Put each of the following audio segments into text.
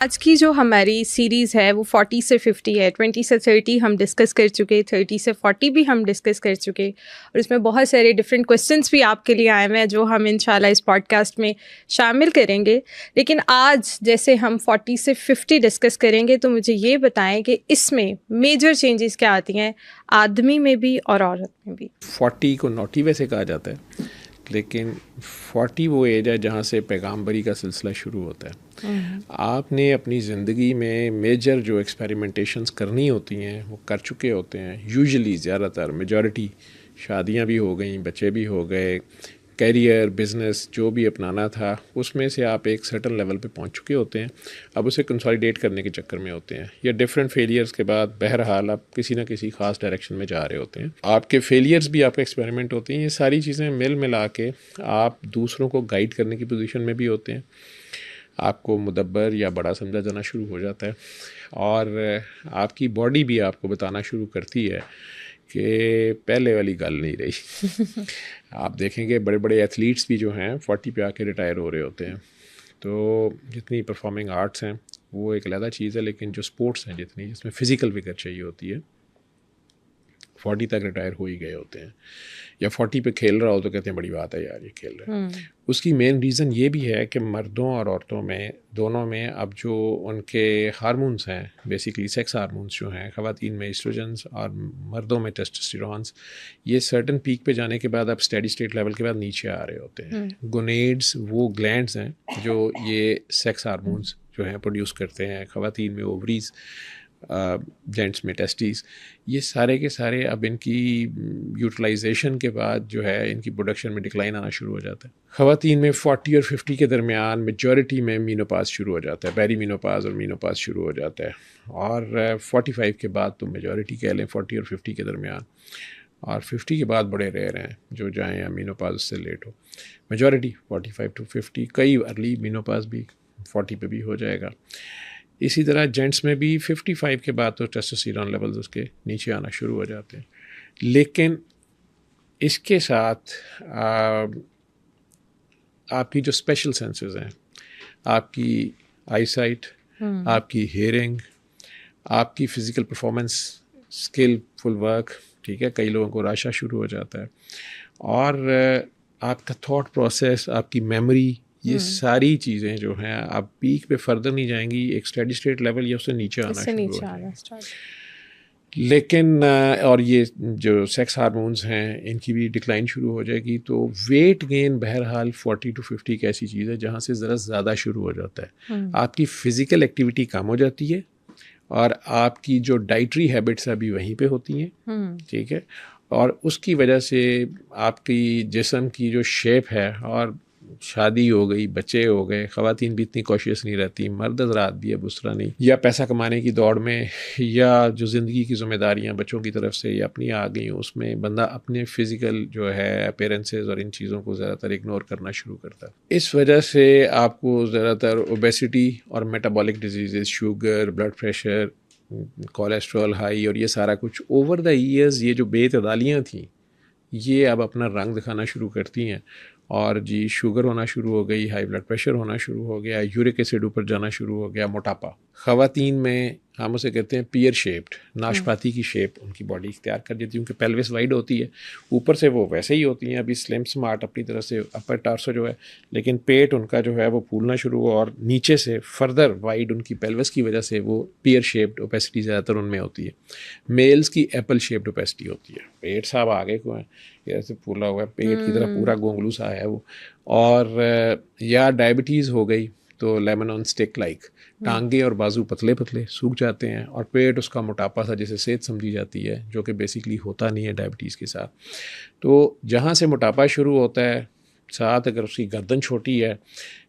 आज की जो हमारी सीरीज़ है वो 40 से 50 है, 20 से 30 हम डिस्कस कर चुके, 30 से 40 भी हम डिस्कस कर चुके और इसमें बहुत सारे डिफरेंट क्वेश्चंस भी आपके लिए आए हुए हैं जो हम इंशाल्लाह इस पॉडकास्ट में शामिल करेंगे। लेकिन आज जैसे हम 40 से 50 डिस्कस करेंगे तो मुझे ये बताएं कि इसमें मेजर चेंजेस क्या आती हैं आदमी में भी और औरत में भी। 40 को नॉटी वैसे कहा जाता है, लेकिन 40 वो एज है जहाँ से पैगाम्बरी का सिलसिला शुरू होता है। आपने अपनी ज़िंदगी में मेजर जो एक्सपेरिमेंटेशंस करनी होती हैं वो कर चुके होते हैं। यूजुअली ज़्यादातर मेजॉरिटी शादियाँ भी हो गई, बच्चे भी हो गए, कैरियर बिज़नेस जो भी अपनाना था उसमें से आप एक सर्टन लेवल पे पहुंच चुके होते हैं। अब उसे कंसोलिडेट करने के चक्कर में होते हैं या डिफरेंट फेलियर्स के बाद बहरहाल आप किसी ना किसी ख़ास डायरेक्शन में जा रहे होते हैं। आपके फेलियर्स भी आपका एक्सपेरिमेंट होते हैं। ये सारी चीज़ें मिल मिला के आप दूसरों को गाइड करने की पोजीशन में भी होते हैं। आपको मुदब्बर या बड़ा समझा जाना शुरू हो जाता है और आपकी बॉडी भी आपको बताना शुरू करती है कि पहले वाली गल नहीं रही। आप देखेंगे बड़े बड़े एथलीट्स भी जो हैं 40 पे आके रिटायर हो रहे होते हैं। तो जितनी परफॉर्मिंग आर्ट्स हैं वो एक अलग चीज़ है, लेकिन जो स्पोर्ट्स हैं जितनी जिसमें फ़िज़िकल विगर चाहिए होती है 40 तक रिटायर हो ही गए होते हैं। या 40 पे खेल रहा हो तो कहते हैं बड़ी बात है यार ये खेल रहे हैं। उसकी मेन रीज़न ये भी है कि मर्दों और औरतों में दोनों में अब जो उनके हार्मोन्स हैं, बेसिकली सेक्स हार्मोन्स जो हैं, ख़वातीन में एस्ट्रोजन्स और मर्दों में टेस्टोस्टेरोन्स, ये सर्टन पीक पे जाने के बाद अब स्टेडी स्टेट लेवल के बाद नीचे आ रहे होते हैं। गोनेड्स वो ग्लैंड्स हैं जो ये सेक्स हार्मोन्स जो हैं प्रोड्यूस करते हैं। ख़वातीन में ओवरीज, जेंट्स में टेस्टीज, ये सारे के सारे अब इनकी यूटिलाइजेशन के बाद जो है इनकी प्रोडक्शन में डिक्लाइन आना शुरू हो जाता है। ख़वातीन में 40 और 50 के दरमियान मेजॉरिटी में मीनोपाज शुरू हो जाता है, पेरी मीनोपाज और मीनोपाज शुरू हो जाता है। और 45 के बाद तो मेजॉरिटी कह लें 40 और 50 के दरमियान, और 50 के बाद बड़े रेयर हैं जो जाएँ या मीनोपाज उससे लेट हो। मेजॉरिटी 45 टू 50, कई अर्ली मीनोपाज भी 40 पे भी हो जाएगा। इसी तरह जेंट्स में भी 55 के बाद तो टेस्टोस्टेरोन लेवल्स उसके नीचे आना शुरू हो जाते हैं। लेकिन इसके साथ आपकी जो स्पेशल सेंसेस हैं, आपकी आईसाइट, आपकी हेयरिंग, आपकी फ़िज़िकल परफॉर्मेंस, स्किलफुल वर्क, ठीक है, कई लोगों को राशा शुरू हो जाता है, और आपका थॉट प्रोसेस, आपकी मेमोरी, ये सारी चीज़ें जो हैं आप पीक पे फर्दर नहीं जाएंगी, एक स्टेडी स्टेट लेवल या उससे नीचे आना शुरू हो जाएगा। लेकिन और ये जो सेक्स हार्मोन्स हैं इनकी भी डिक्लाइन शुरू हो जाएगी। तो वेट गेन बहरहाल 40 टू 50 एक ऐसी चीज़ है जहाँ से ज़रा ज़्यादा शुरू हो जाता है। आपकी फ़िज़िकल एक्टिविटी कम हो जाती है और आपकी जो डाइटरी हैबिट्स अभी वहीं पे होती हैं, ठीक है, और उसकी वजह से आपकी जिस्म की जो शेप है, और शादी हो गई, बच्चे हो गए, ख़वातीन भी इतनी कॉशियस नहीं रहती, मर्द हज़रात भी अब उस तरह नहीं, या पैसा कमाने की दौड़ में, या जो ज़िंदगी की ज़िम्मेदारियाँ बच्चों की तरफ से या अपनी आ गई, उसमें बंदा अपने फ़िज़िकल जो है अपीयरेंसेस और इन चीज़ों को ज़्यादातर इग्नोर करना शुरू करता है। इस वजह से आपको ज़्यादातर ओबेसिटी और metabolic disease, sugar, blood pressure, cholesterol high, और ये सारा कुछ ओवर द ईयर्स ये जो बेतदालियाँ थी ये अब अपना रंग दिखाना शुरू करती हैं। और जी शुगर होना शुरू हो गई, हाई ब्लड प्रेशर होना शुरू हो गया, यूरिक एसिड ऊपर जाना शुरू हो गया, मोटापा। ख़वातीन में हम उसे कहते हैं पियर शेप्ड, नाशपाती की शेप उनकी बॉडी इख्तियार कर देती है। उनकी पेल्विस वाइड होती है, ऊपर से वो वैसे ही होती हैं अभी स्लिम स्मार्ट अपनी तरह से, अपर टार्सो जो है, लेकिन पेट उनका जो है वो फूलना शुरू हुआ और नीचे से फर्दर वाइड उनकी पेल्विस की वजह से वो पियर शेप्ड ओपेसिटी ज़्यादातर उनमें होती है। मेल्स की एप्पल शेप्ड ओपेसिटी होती है, पेट साहब आगे को है, ऐसे फूला हुआ है, पेट की तरह पूरा गोंगलू सा है वो। और या डायबिटीज़ हो गई तो लेमन ऑन स्टिक लाइक, टांगे और बाजू पतले पतले सूख जाते हैं, और पेट उसका मोटापा सा जैसे सेहत समझी जाती है, जो कि बेसिकली होता नहीं है डायबिटीज़ के साथ। तो जहाँ से मोटापा शुरू होता है, साथ अगर उसकी गर्दन छोटी है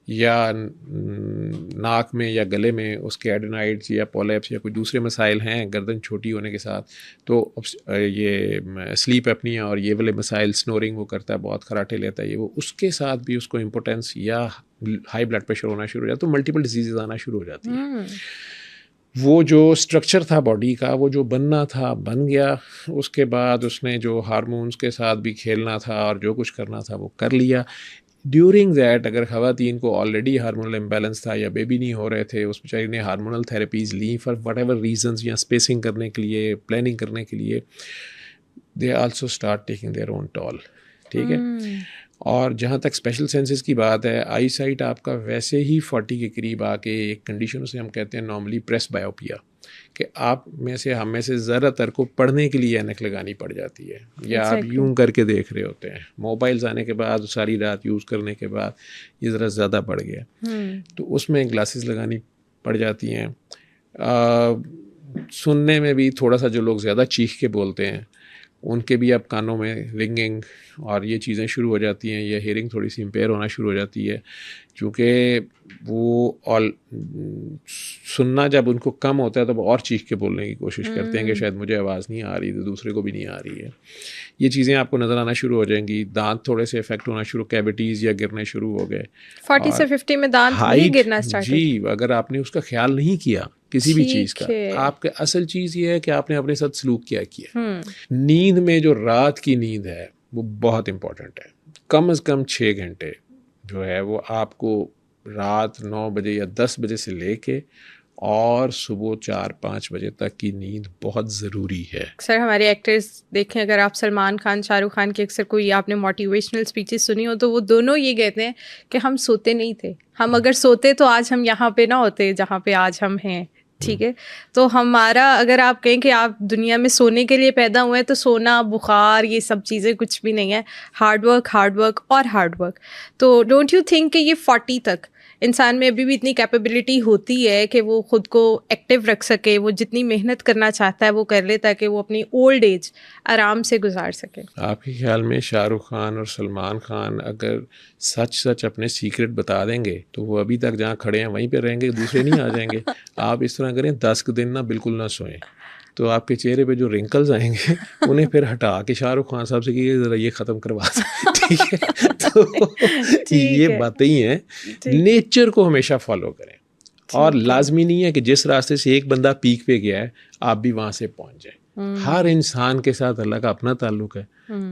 या नाक में या गले में उसके एडेनाइड्स या पॉलिप्स या कोई दूसरे मसाइल हैं गर्दन छोटी होने के साथ, तो ये स्लीप एपनिया और ये वाले मसाइल, स्नोरिंग वो करता है, बहुत खराटे लेता है ये वो, उसके साथ भी उसको इम्पोर्टेंस या हाई ब्लड प्रेशर होना शुरू हो जाता है, तो मल्टीपल डिजीज़ आना शुरू हो जाती है। वो जो स्ट्रक्चर था बॉडी का, वो जो बनना था बन गया, उसके बाद उसने जो हार्मोन्स के साथ भी खेलना था और जो कुछ करना था वो कर लिया। ड्यूरिंग दैट अगर ख़वातीन को ऑलरेडी हार्मोनल इम्बैलेंस था या बेबी नहीं हो रहे थे, उस बेचारी ने हार्मोनल थेरेपीज़ ली फॉर वट एवर रीजन्स, या स्पेसिंग करने के लिए, प्लानिंग करने के लिए, they also start taking their own toll, ठीक है। और जहाँ तक स्पेशल सेंसेस की बात है, आई साइट आपका वैसे ही 40 के करीब आके एक कंडीशन उसे हम कहते हैं नॉर्मली प्रेस बायोपिया, कि आप में से हम में से ज़्यादातर को पढ़ने के लिए ऐनक लगानी पड़ जाती है, या आप यूं करके देख रहे होते हैं। मोबाइल्स आने के बाद, सारी रात यूज़ करने के बाद ये ज़रा ज़्यादा बढ़ गया, तो उसमें ग्लासेस लगानी पड़ जाती हैं। सुनने में भी थोड़ा सा, जो लोग ज़्यादा चीख के बोलते हैं उनके भी अब कानों में रिंगिंग और ये चीज़ें शुरू हो जाती हैं, या हेयरिंग थोड़ी सी इम्पेयर होना शुरू हो जाती है, क्योंकि वो ऑल सुनना जब उनको कम होता है तो वो और चीख के बोलने की कोशिश करते हैं कि शायद मुझे आवाज़ नहीं आ रही, तो दूसरे को भी नहीं आ रही है। ये चीज़ें आपको नज़र आना शुरू हो जाएंगी। दांत थोड़े से इफेक्ट होना शुरू, कैविटीज़ या गिरने शुरू हो गए। 40 से 50 में दांत भी गिरना स्टार्ट हो। जी, अगर आपने उसका ख्याल नहीं किया किसी भी चीज़ का, आपके असल चीज़ ये है कि आपने अपने साथ सलूक क्या किया। नींद में जो रात की नींद है वो बहुत इम्पोर्टेंट है। कम से कम 6 घंटे जो है वो आपको रात 9 बजे या 10 बजे से लेके और सुबह 4-5 बजे तक की नींद बहुत ज़रूरी है। सर हमारे एक्टर्स देखें, अगर आप सलमान खान, शाहरुख खान की अक्सर कोई आपने मोटिवेशनल स्पीचेस सुनी हो, तो वो दोनों ये कहते हैं कि हम सोते नहीं थे, हम अगर सोते तो आज हम यहाँ पे ना होते जहाँ पे आज हम हैं, ठीक है। तो हमारा, अगर आप कहें कि आप दुनिया में सोने के लिए पैदा हुए हैं, तो सोना, बुखार, ये सब चीज़ें कुछ भी नहीं है। हार्ड वर्क और हार्ड वर्क। तो डोंट यू थिंक कि ये 40 तक इंसान में अभी भी इतनी कैपेबिलिटी होती है कि वो खुद को एक्टिव रख सके, वो जितनी मेहनत करना चाहता है वो कर ले, ताकि वो अपनी ओल्ड एज आराम से गुजार सके? आपके ख्याल में शाहरुख खान और सलमान खान अगर सच अपने सीक्रेट बता देंगे तो वो अभी तक जहाँ खड़े हैं वहीं पे रहेंगे, दूसरे नहीं आ जाएंगे? आप इस तरह करें, 10 दिन ना बिल्कुल ना सोएं, तो आपके चेहरे पे जो रिंकल्स आएंगे उन्हें फिर हटा के शाहरुख खान साहब से कि ज़रा ये ख़त्म करवा दें, ठीक है। तो ये बातें ही हैं। नेचर को हमेशा फॉलो करें, और लाजमी नहीं है कि जिस रास्ते से एक बंदा पीक पे गया है आप भी वहाँ से पहुँच जाए। हर इंसान के साथ अल्लाह का अपना ताल्लुक है,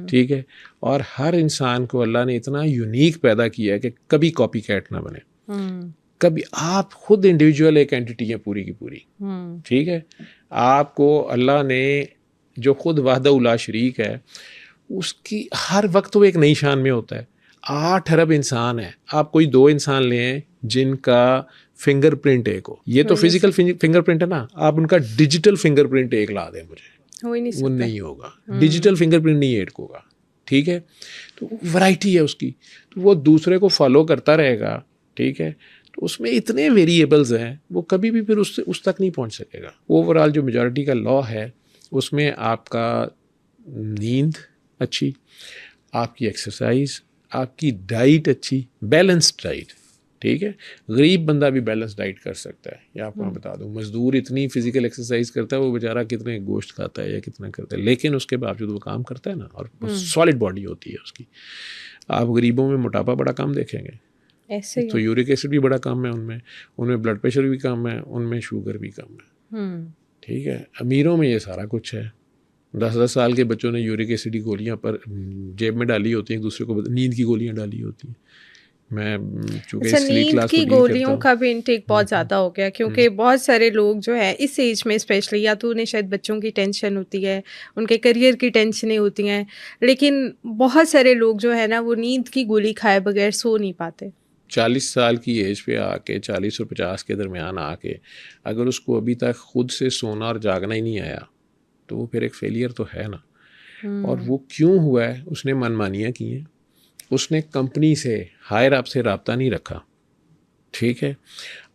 ठीक है, और हर इंसान को अल्लाह ने इतना यूनिक पैदा किया है कि कभी कॉपी कैट ना बने। कभी आप खुद इंडिविजुअल एक एंटिटी है पूरी की पूरी, ठीक है। आपको अल्लाह ने जो खुद वाहदा उला शरीक है, उसकी हर वक्त वो एक नई शान में होता है। 8 अरब इंसान है, आप कोई 2 इंसान लें जिनका फिंगरप्रिंट एक हो, ये तो फिजिकल फिंगरप्रिंट है ना, आप उनका डिजिटल फिंगरप्रिंट एक ला दें मुझे, वो नहीं होगा। डिजिटल फिंगरप्रिंट नहीं एक होगा, ठीक है। तो वैरायटी है उसकी, तो वो दूसरे को फॉलो करता रहेगा, ठीक है। तो उसमें इतने वेरिएबल्स हैं, वो कभी भी फिर उस तक नहीं पहुंच सकेगा। ओवरऑल जो मेजॉरिटी का लॉ है उसमें आपका नींद अच्छी, आपकी एक्सरसाइज, आपकी डाइट अच्छी, बैलेंस्ड डाइट, ठीक है। गरीब बंदा भी बैलेंस डाइट कर सकता है, या आपको मैं बता दूं, मज़दूर इतनी फिजिकल एक्सरसाइज करता है, वो बेचारा कितने गोश्त खाता है या कितना करता है, लेकिन उसके बावजूद वो काम करता है ना, और सॉलिड बॉडी होती है उसकी। आप गरीबों में मोटापा बड़ा कम देखेंगे, ऐसे तो यूरिक एसिड भी बड़ा कम है उनमें ब्लड प्रेशर भी कम है, उनमें शुगर भी कम है, ठीक है। अमीरों में ये सारा कुछ है। 10-10 साल के बच्चों ने यूरिक एसिड की गोलियां पर जेब में डाली होती हैं, दूसरे को नींद की गोलियां डाली होती हैं। मैं चूँकि नींद की गोलियों का भी इंटेक बहुत ज़्यादा हो गया, क्योंकि बहुत सारे लोग जो है इस एज में स्पेशली, या तो उन्हें शायद बच्चों की टेंशन होती है, उनके करियर की टेंशनें होती हैं, लेकिन बहुत सारे लोग जो है ना वो नींद की गोली खाए बगैर सो नहीं पाते। 40 साल की एज पे आके, 40 और 50 के दरमियान आके अगर उसको अभी तक खुद से सोना और जागना ही नहीं आया, तो वो फिर एक फेलियर तो है ना। और वो क्यों हुआ है? उसने मनमानियाँ की हैं, उसने कंपनी से हायर अप से रब्ता नहीं रखा, ठीक है।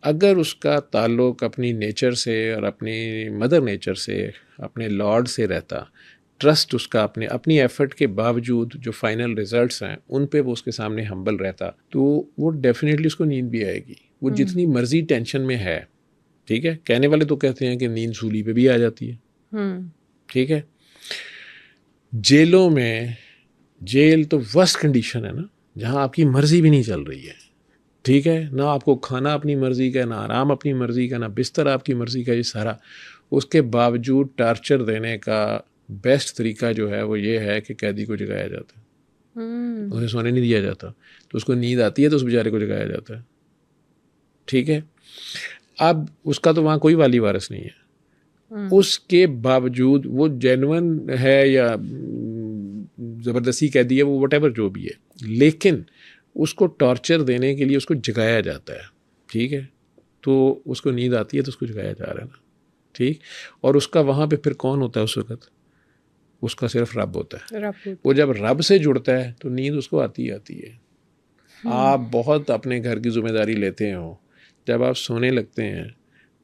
अगर उसका ताल्लुक़ अपनी नेचर से और अपनी मदर नेचर से, अपने लॉर्ड से रहता, ट्रस्ट उसका अपनी एफर्ट के बावजूद जो फाइनल रिजल्ट्स हैं उन पे वो उसके सामने हम्बल रहता, तो वो डेफिनेटली उसको नींद भी आएगी। वो जितनी मर्जी टेंशन में है, ठीक है, कहने वाले तो कहते हैं कि नींद सूली पे भी आ जाती है, ठीक है। जेलों में, जेल तो वर्स्ट कंडीशन है ना, जहाँ आपकी मर्जी भी नहीं चल रही है, ठीक है, ना आपको खाना अपनी मर्जी का, ना आराम अपनी मर्जी का, ना बिस्तर आपकी मर्जी का, ये सारा। उसके बावजूद टार्चर देने का बेस्ट तरीका जो है वो ये है कि कैदी को जगाया जाता है, उसे सोने नहीं दिया जाता, तो उसको नींद आती है तो उस बेचारे को जगाया जाता है, ठीक है। अब उसका तो वहाँ कोई वाली वारिस नहीं है, उसके बावजूद वो जेन्युइन है या ज़बरदस्ती कह दी है, वो वटेवर जो भी है, लेकिन उसको टॉर्चर देने के लिए उसको जगाया जाता है, ठीक है। तो उसको नींद आती है तो उसको जगाया जा रहा है ना, ठीक। और उसका वहाँ पे फिर कौन होता है उस वक्त? उसका सिर्फ रब होता है। वो जब रब से जुड़ता है तो नींद उसको आती है। आप बहुत अपने घर की जिम्मेदारी लेते हो, जब आप सोने लगते हैं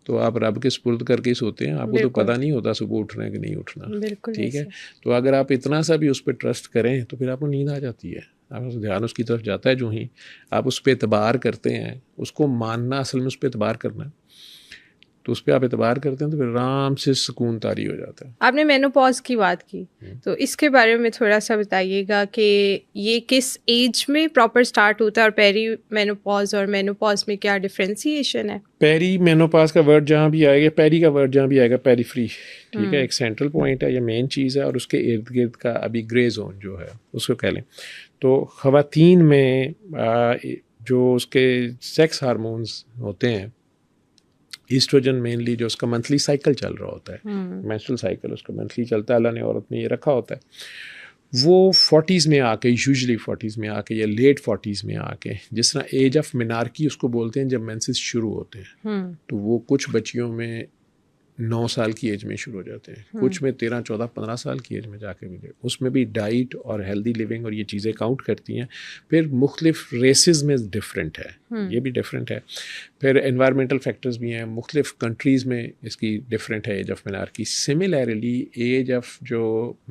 तो आप रब के सुपुर्द करके ही सोते हैं, आपको तो पता नहीं होता सुबह उठना है कि नहीं उठना, ठीक है। तो अगर आप इतना सा भी उस पर ट्रस्ट करें तो फिर आपको नींद आ जाती है, आपका ध्यान उसकी तरफ जाता है। जो ही आप उस पर एतबार करते हैं, उसको मानना असल में उस पर एतबार करना है, तो उस पर आप एतबार करते हैं तो फिर आराम से सुकून तारी हो जाता है। आपने मेनोपॉज की बात की, तो इसके बारे में थोड़ा सा बताइएगा कि ये किस एज में प्रॉपर स्टार्ट होता है और पेरी मेनोपॉज और मेनोपॉज में क्या डिफ्रेंसिएशन है? पेरी मेनोपॉज का वर्ड जहाँ भी आएगा, पेरी का वर्ड जहाँ भी आएगा, पेरी फ्री, ठीक है, एक सेंट्रल पॉइंट है, ये मेन चीज़ है, और उसके इर्द गिर्द का अभी ग्रे जोन जो है उसको कह लें। तो ख़वातीन में जो उसके सेक्स हार्मोन्स होते हैं, ईस्ट्रोजन मेनली, जो उसका मंथली साइकिल चल रहा होता है, मेंस्ट्रुअल साइकिल उसका मंथली चलता है, अल्लाह ने औरत में ये रखा होता है, वो 40s में आके, यूजुअली 40s में आके या लेट 40s में आके, जिस तरह एज ऑफ मिनार्की उसको बोलते हैं, जब मेंसेस शुरू होते हैं, तो वो कुछ बच्चियों में 9 साल की एज में शुरू हो जाते हैं, कुछ में 13, 14, 15 साल की एज में जाके भी, उसमें भी डाइट और हेल्दी लिविंग और ये चीज़ें काउंट करती हैं। फिर मुख्तलिफ रेसेस में डिफरेंट है, ये भी डिफरेंट है। फिर एनवायरमेंटल फैक्टर्स भी हैं, मुख्तलिफ कंट्रीज़ में इसकी डिफरेंट है age of menarche. Similarly age of जो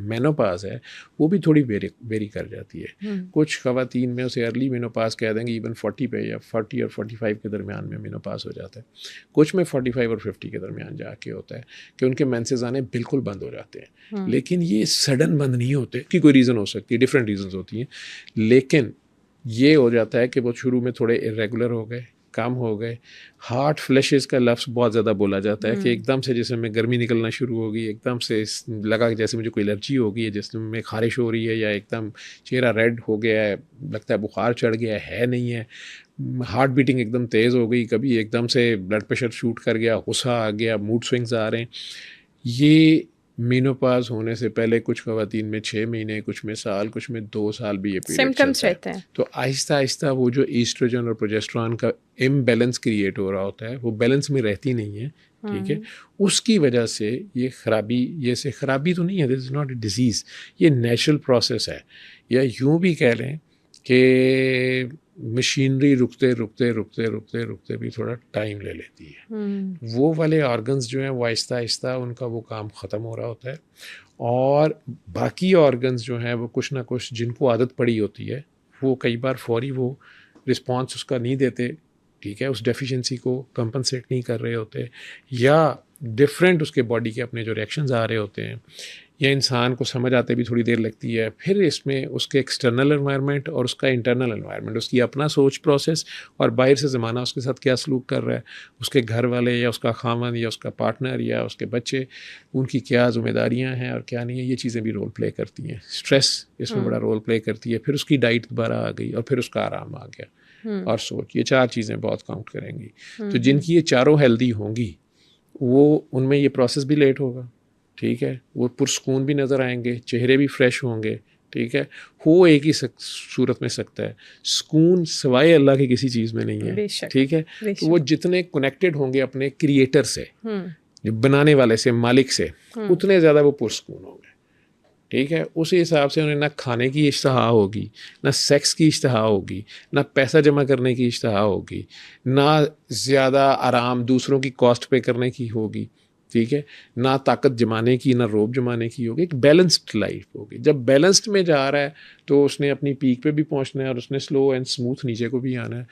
मेनोपाज है वो भी थोड़ी वेरी कर जाती है। कुछ ख़वातीन में उसे अर्ली मेनोपाज कह देंगे, इवन 40 पे या 40 और 45 के दरमियान में मेनोपाज हो जाता है, कुछ में 45 और 50 के दरमियान जाके होता है कि उनके मेंसेस आने बिल्कुल बंद हो जाते हैं। लेकिन ये सडन बंद नहीं होते, कि कोई रीज़न हो सकती है, डिफरेंट रीजंस होती हैं, लेकिन ये हो जाता है कि वो शुरू में थोड़े इरेगुलर हो गए, कम हो गए। हार्ट फ्लैशेस का लफ्ज़ बहुत ज़्यादा बोला जाता है कि एकदम से जैसे में गर्मी निकलना शुरू हो गई, एकदम से लगा जैसे मुझे कोई एलर्जी हो गई है, जिसमें में खारिश हो रही है, या एकदम चेहरा रेड हो गया है, लगता है बुखार चढ़ गया है नहीं है, हार्ट बीटिंग एकदम तेज़ हो गई, कभी एकदम से ब्लड प्रेशर शूट कर गया, गुस्सा आ गया, मूड स्विंग्स आ रहे हैं। ये मेनोपाज होने से पहले कुछ ख़वातीन में 6 महीने, कुछ में साल, कुछ में 2 साल भी ये पीरियड सिम्टम्स रहते हैं। तो आहिस्ता आहिस्ता वो जो ईस्ट्रोजन और प्रोजेस्टेरॉन का इम्बैलेंस क्रिएट हो रहा होता है, वो बैलेंस में रहती नहीं है, ठीक है। उसकी वजह से ये खराबी, ये से खराबी तो नहीं है, this is not a disease, ये नेचुरल प्रोसेस है, या यूँ भी कह लें कि मशीनरी रुकते भी थोड़ा टाइम ले लेती है। वो वाले ऑर्गन्स जो हैं वो आहिस्ता आहिस्ता उनका वो काम ख़त्म हो रहा होता है, और बाकी ऑर्गन्स जो हैं वो कुछ ना कुछ, जिनको आदत पड़ी होती है, वो कई बार फौरी वो रिस्पॉन्स उसका नहीं देते, ठीक है, उस डेफिशिएंसी को कंपनसेट नहीं कर रहे होते, या डिफरेंट उसके बॉडी के अपने जो रिएक्शंस आ रहे होते हैं, या इंसान को समझ आते भी थोड़ी देर लगती है। फिर इसमें उसके एक्सटर्नल एनवायरनमेंट और उसका इंटरनल एनवायरनमेंट, उसकी अपना सोच प्रोसेस और बाहर से ज़माना उसके साथ क्या सलूक कर रहा है, उसके घर वाले या उसका खामन या उसका पार्टनर या उसके बच्चे, उनकी क्या जिम्मेदारियां हैं और क्या नहीं है, ये चीज़ें भी रोल प्ले करती हैं। स्ट्रेस इसमें बड़ा रोल प्ले करती है। फिर उसकी डाइट दोबारा आ गई, और फिर उसका आराम आ गया, और सोच, ये 4 चीज़ें बहुत काउंट करेंगी। तो जिनकी ये चारों हेल्दी होंगी, वो उनमें ये प्रोसेस भी लेट होगा, ठीक है, वो पुरस्कून भी नज़र आएंगे, चेहरे भी फ्रेश होंगे, ठीक है। हो एक ही सूरत में सकता है, सुकून सिवाय अल्लाह की किसी चीज़ में नहीं है, ठीक है। तो वो जितने कनेक्टेड होंगे अपने क्रिएटर से, बनाने वाले से, मालिक से, उतने ज़्यादा वो पुरस्कून होंगे, ठीक है। उस हिसाब से उन्हें ना खाने की इश्तहा होगी, ना सेक्स की इश्तहा होगी, ना पैसा जमा करने की इश्तहा होगी, ना ज़्यादा आराम दूसरों की कॉस्ट पे करने की होगी, ठीक है, ना ताकत जमाने की, ना रोब जमाने की होगी। एक बैलेंस्ड लाइफ होगी। जब बैलेंस्ड में जा रहा है तो उसने अपनी पीक पे भी पहुंचना है, और उसने स्लो एंड स्मूथ नीचे को भी आना है,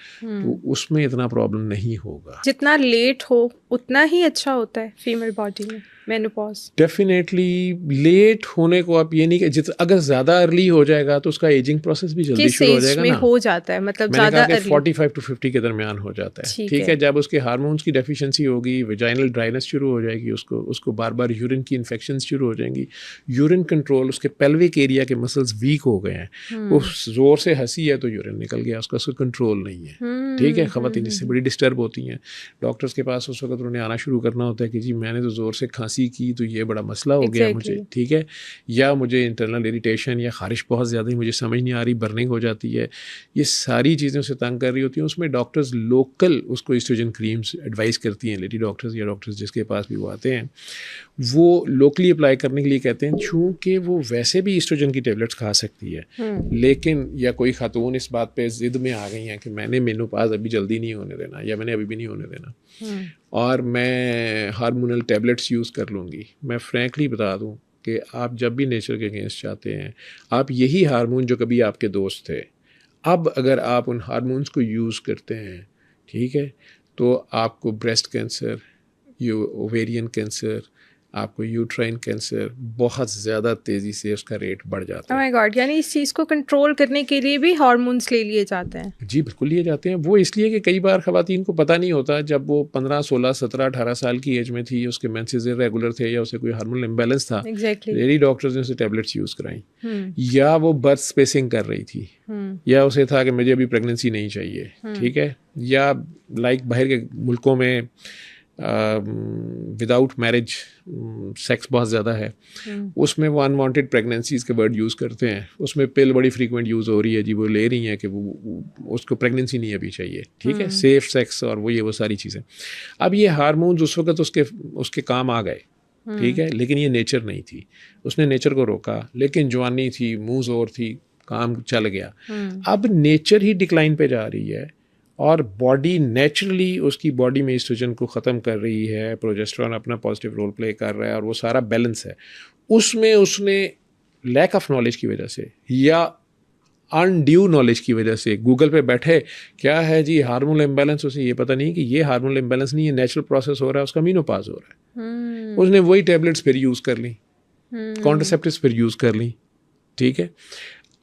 तो उसमें इतना प्रॉब्लम नहीं होगा। जितना लेट हो उतना ही अच्छा होता है फीमेल बॉडी में। मेनोपॉज? डेफिनेटली लेट होने को आप ये नहीं कि जितना अगर ज़्यादा अर्ली हो जाएगा तो उसका एजिंग प्रोसेस भी जल्दी शुरू हो जाएगा ना। हो जाता है मतलब मैंने ज़्यादा कहा कि 45 to 50 के दरमियान हो जाता है। ठीक है, जब उसके हार्मोन्स की डेफिशिएंसी होगी, वेजाइनल ड्राइनेस शुरू हो जाएगी, उसको बार बार यूरिन की इन्फेक्शन शुरू हो जाएंगी, यूरिन कंट्रोल, उसके पेल्विक एरिया के मसल्स वीक हो गए हैं, वो ज़ोर से हंसी है तो यूरिन निकल गया, उसका कंट्रोल नहीं है। ठीक है, ख़वातीन इससे बड़ी डिस्टर्ब होती हैं। डॉक्टर्स के पास उस वक्त उन्हें आना शुरू करना होता है कि जी मैंने तो ज़ोर से खांसी की तो ये बड़ा मसला हो गया मुझे। ठीक है, या मुझे इंटरनल इरिटेशन या ख़ारिश बहुत ज़्यादा ही, मुझे समझ नहीं आ रही, बर्निंग हो जाती है, ये सारी चीज़ें उसे तंग कर रही होती हैं। उसमें डॉक्टर्स लोकल उसको एस्ट्रोजन क्रीम्स एडवाइस करती हैं, लेडी डॉक्टर्स या डॉक्टर्स जिसके पास भी वो आते हैं, वो लोकली अप्लाई करने के लिए कहते हैं, चूँकि वो वैसे भी एस्ट्रोजन की टेबलेट्स खा सकती है, लेकिन या कोई खातून इस बात पे ज़िद में आ गई हैं कि मैंने मेनोपॉज़ अभी जल्दी नहीं होने देना या मैंने अभी भी नहीं होने देना और मैं हार्मोनल टेबलेट्स यूज़ कर लूँगी। मैं फ्रैंकली बता दूँ कि आप जब भी नेचर के अगेंस्ट जाते हैं, आप यही हार्मोन जो कभी आपके दोस्त थे, अब अगर आप उन हार्मोन्स को यूज़ करते हैं, ठीक है, तो आपको ब्रेस्ट कैंसर, ओवेरियन कैंसर, आपको यूट्राइन कैंसर बहुत ज़्यादा तेज़ी से उसका रेट बढ़ जाता है। ओह माय गॉड, यानी इस चीज़ को कंट्रोल करने के लिए भी हार्मोन्स ले लिए जाते हैं? जी बिल्कुल लिए जाते हैं। वो इसलिए कि कई बार ख़वातीन को पता नहीं होता, जब वो 15, 16, 17, 18 साल की एज में थी, उसके मेंसेस इर्रेगुलर थे या उसे कोई हार्मोनल इम्बैलेंस था, लेडी डॉक्टर्स ने उसे टेबलेट्स यूज़ कराई, या वो बर्थ स्पेसिंग कर रही थी, या उसे था कि मुझे अभी प्रेगनेंसी नहीं चाहिए, ठीक है, या लाइक बाहर के मुल्कों में विदाउट मैरिज सेक्स बहुत ज़्यादा है, उसमें वो अनवांटेड प्रेगनेंसीज़ के वर्ड यूज़ करते हैं, उसमें पिल बड़ी फ्रीक्वेंट यूज़ हो रही है जी, वो ले रही हैं कि वो उसको प्रेगनेंसी नहीं अभी चाहिए, ठीक है, सेफ सेक्स और वो सारी चीज़ें। अब ये हार्मोन्स उस वक्त उसके काम आ गए, ठीक है, लेकिन ये नेचर नहीं थी, उसने नेचर को रोका, लेकिन जवानी थी, मुँह ज़ोर थी, काम चल गया। अब नेचर ही डिक्लाइन पे जा रही है और बॉडी नेचुरली उसकी बॉडी में एस्ट्रोजन को ख़त्म कर रही है, प्रोजेस्टेरॉन अपना पॉजिटिव रोल प्ले कर रहा है और वो सारा बैलेंस है। उसमें उसने लैक ऑफ नॉलेज की वजह से या अनड्यू नॉलेज की वजह से गूगल पे बैठे, क्या है जी हार्मोनल इम्बैलेंस, उसे ये पता नहीं कि ये हार्मोनल इम्बैलेंस नहीं है, नेचुरल प्रोसेस हो रहा है, उसका मेनोपॉज हो रहा है। उसने वही टेबलेट्स फिर यूज़ कर ली, कॉन्ट्रासेप्टिव्स फिर यूज़ कर ली, ठीक है।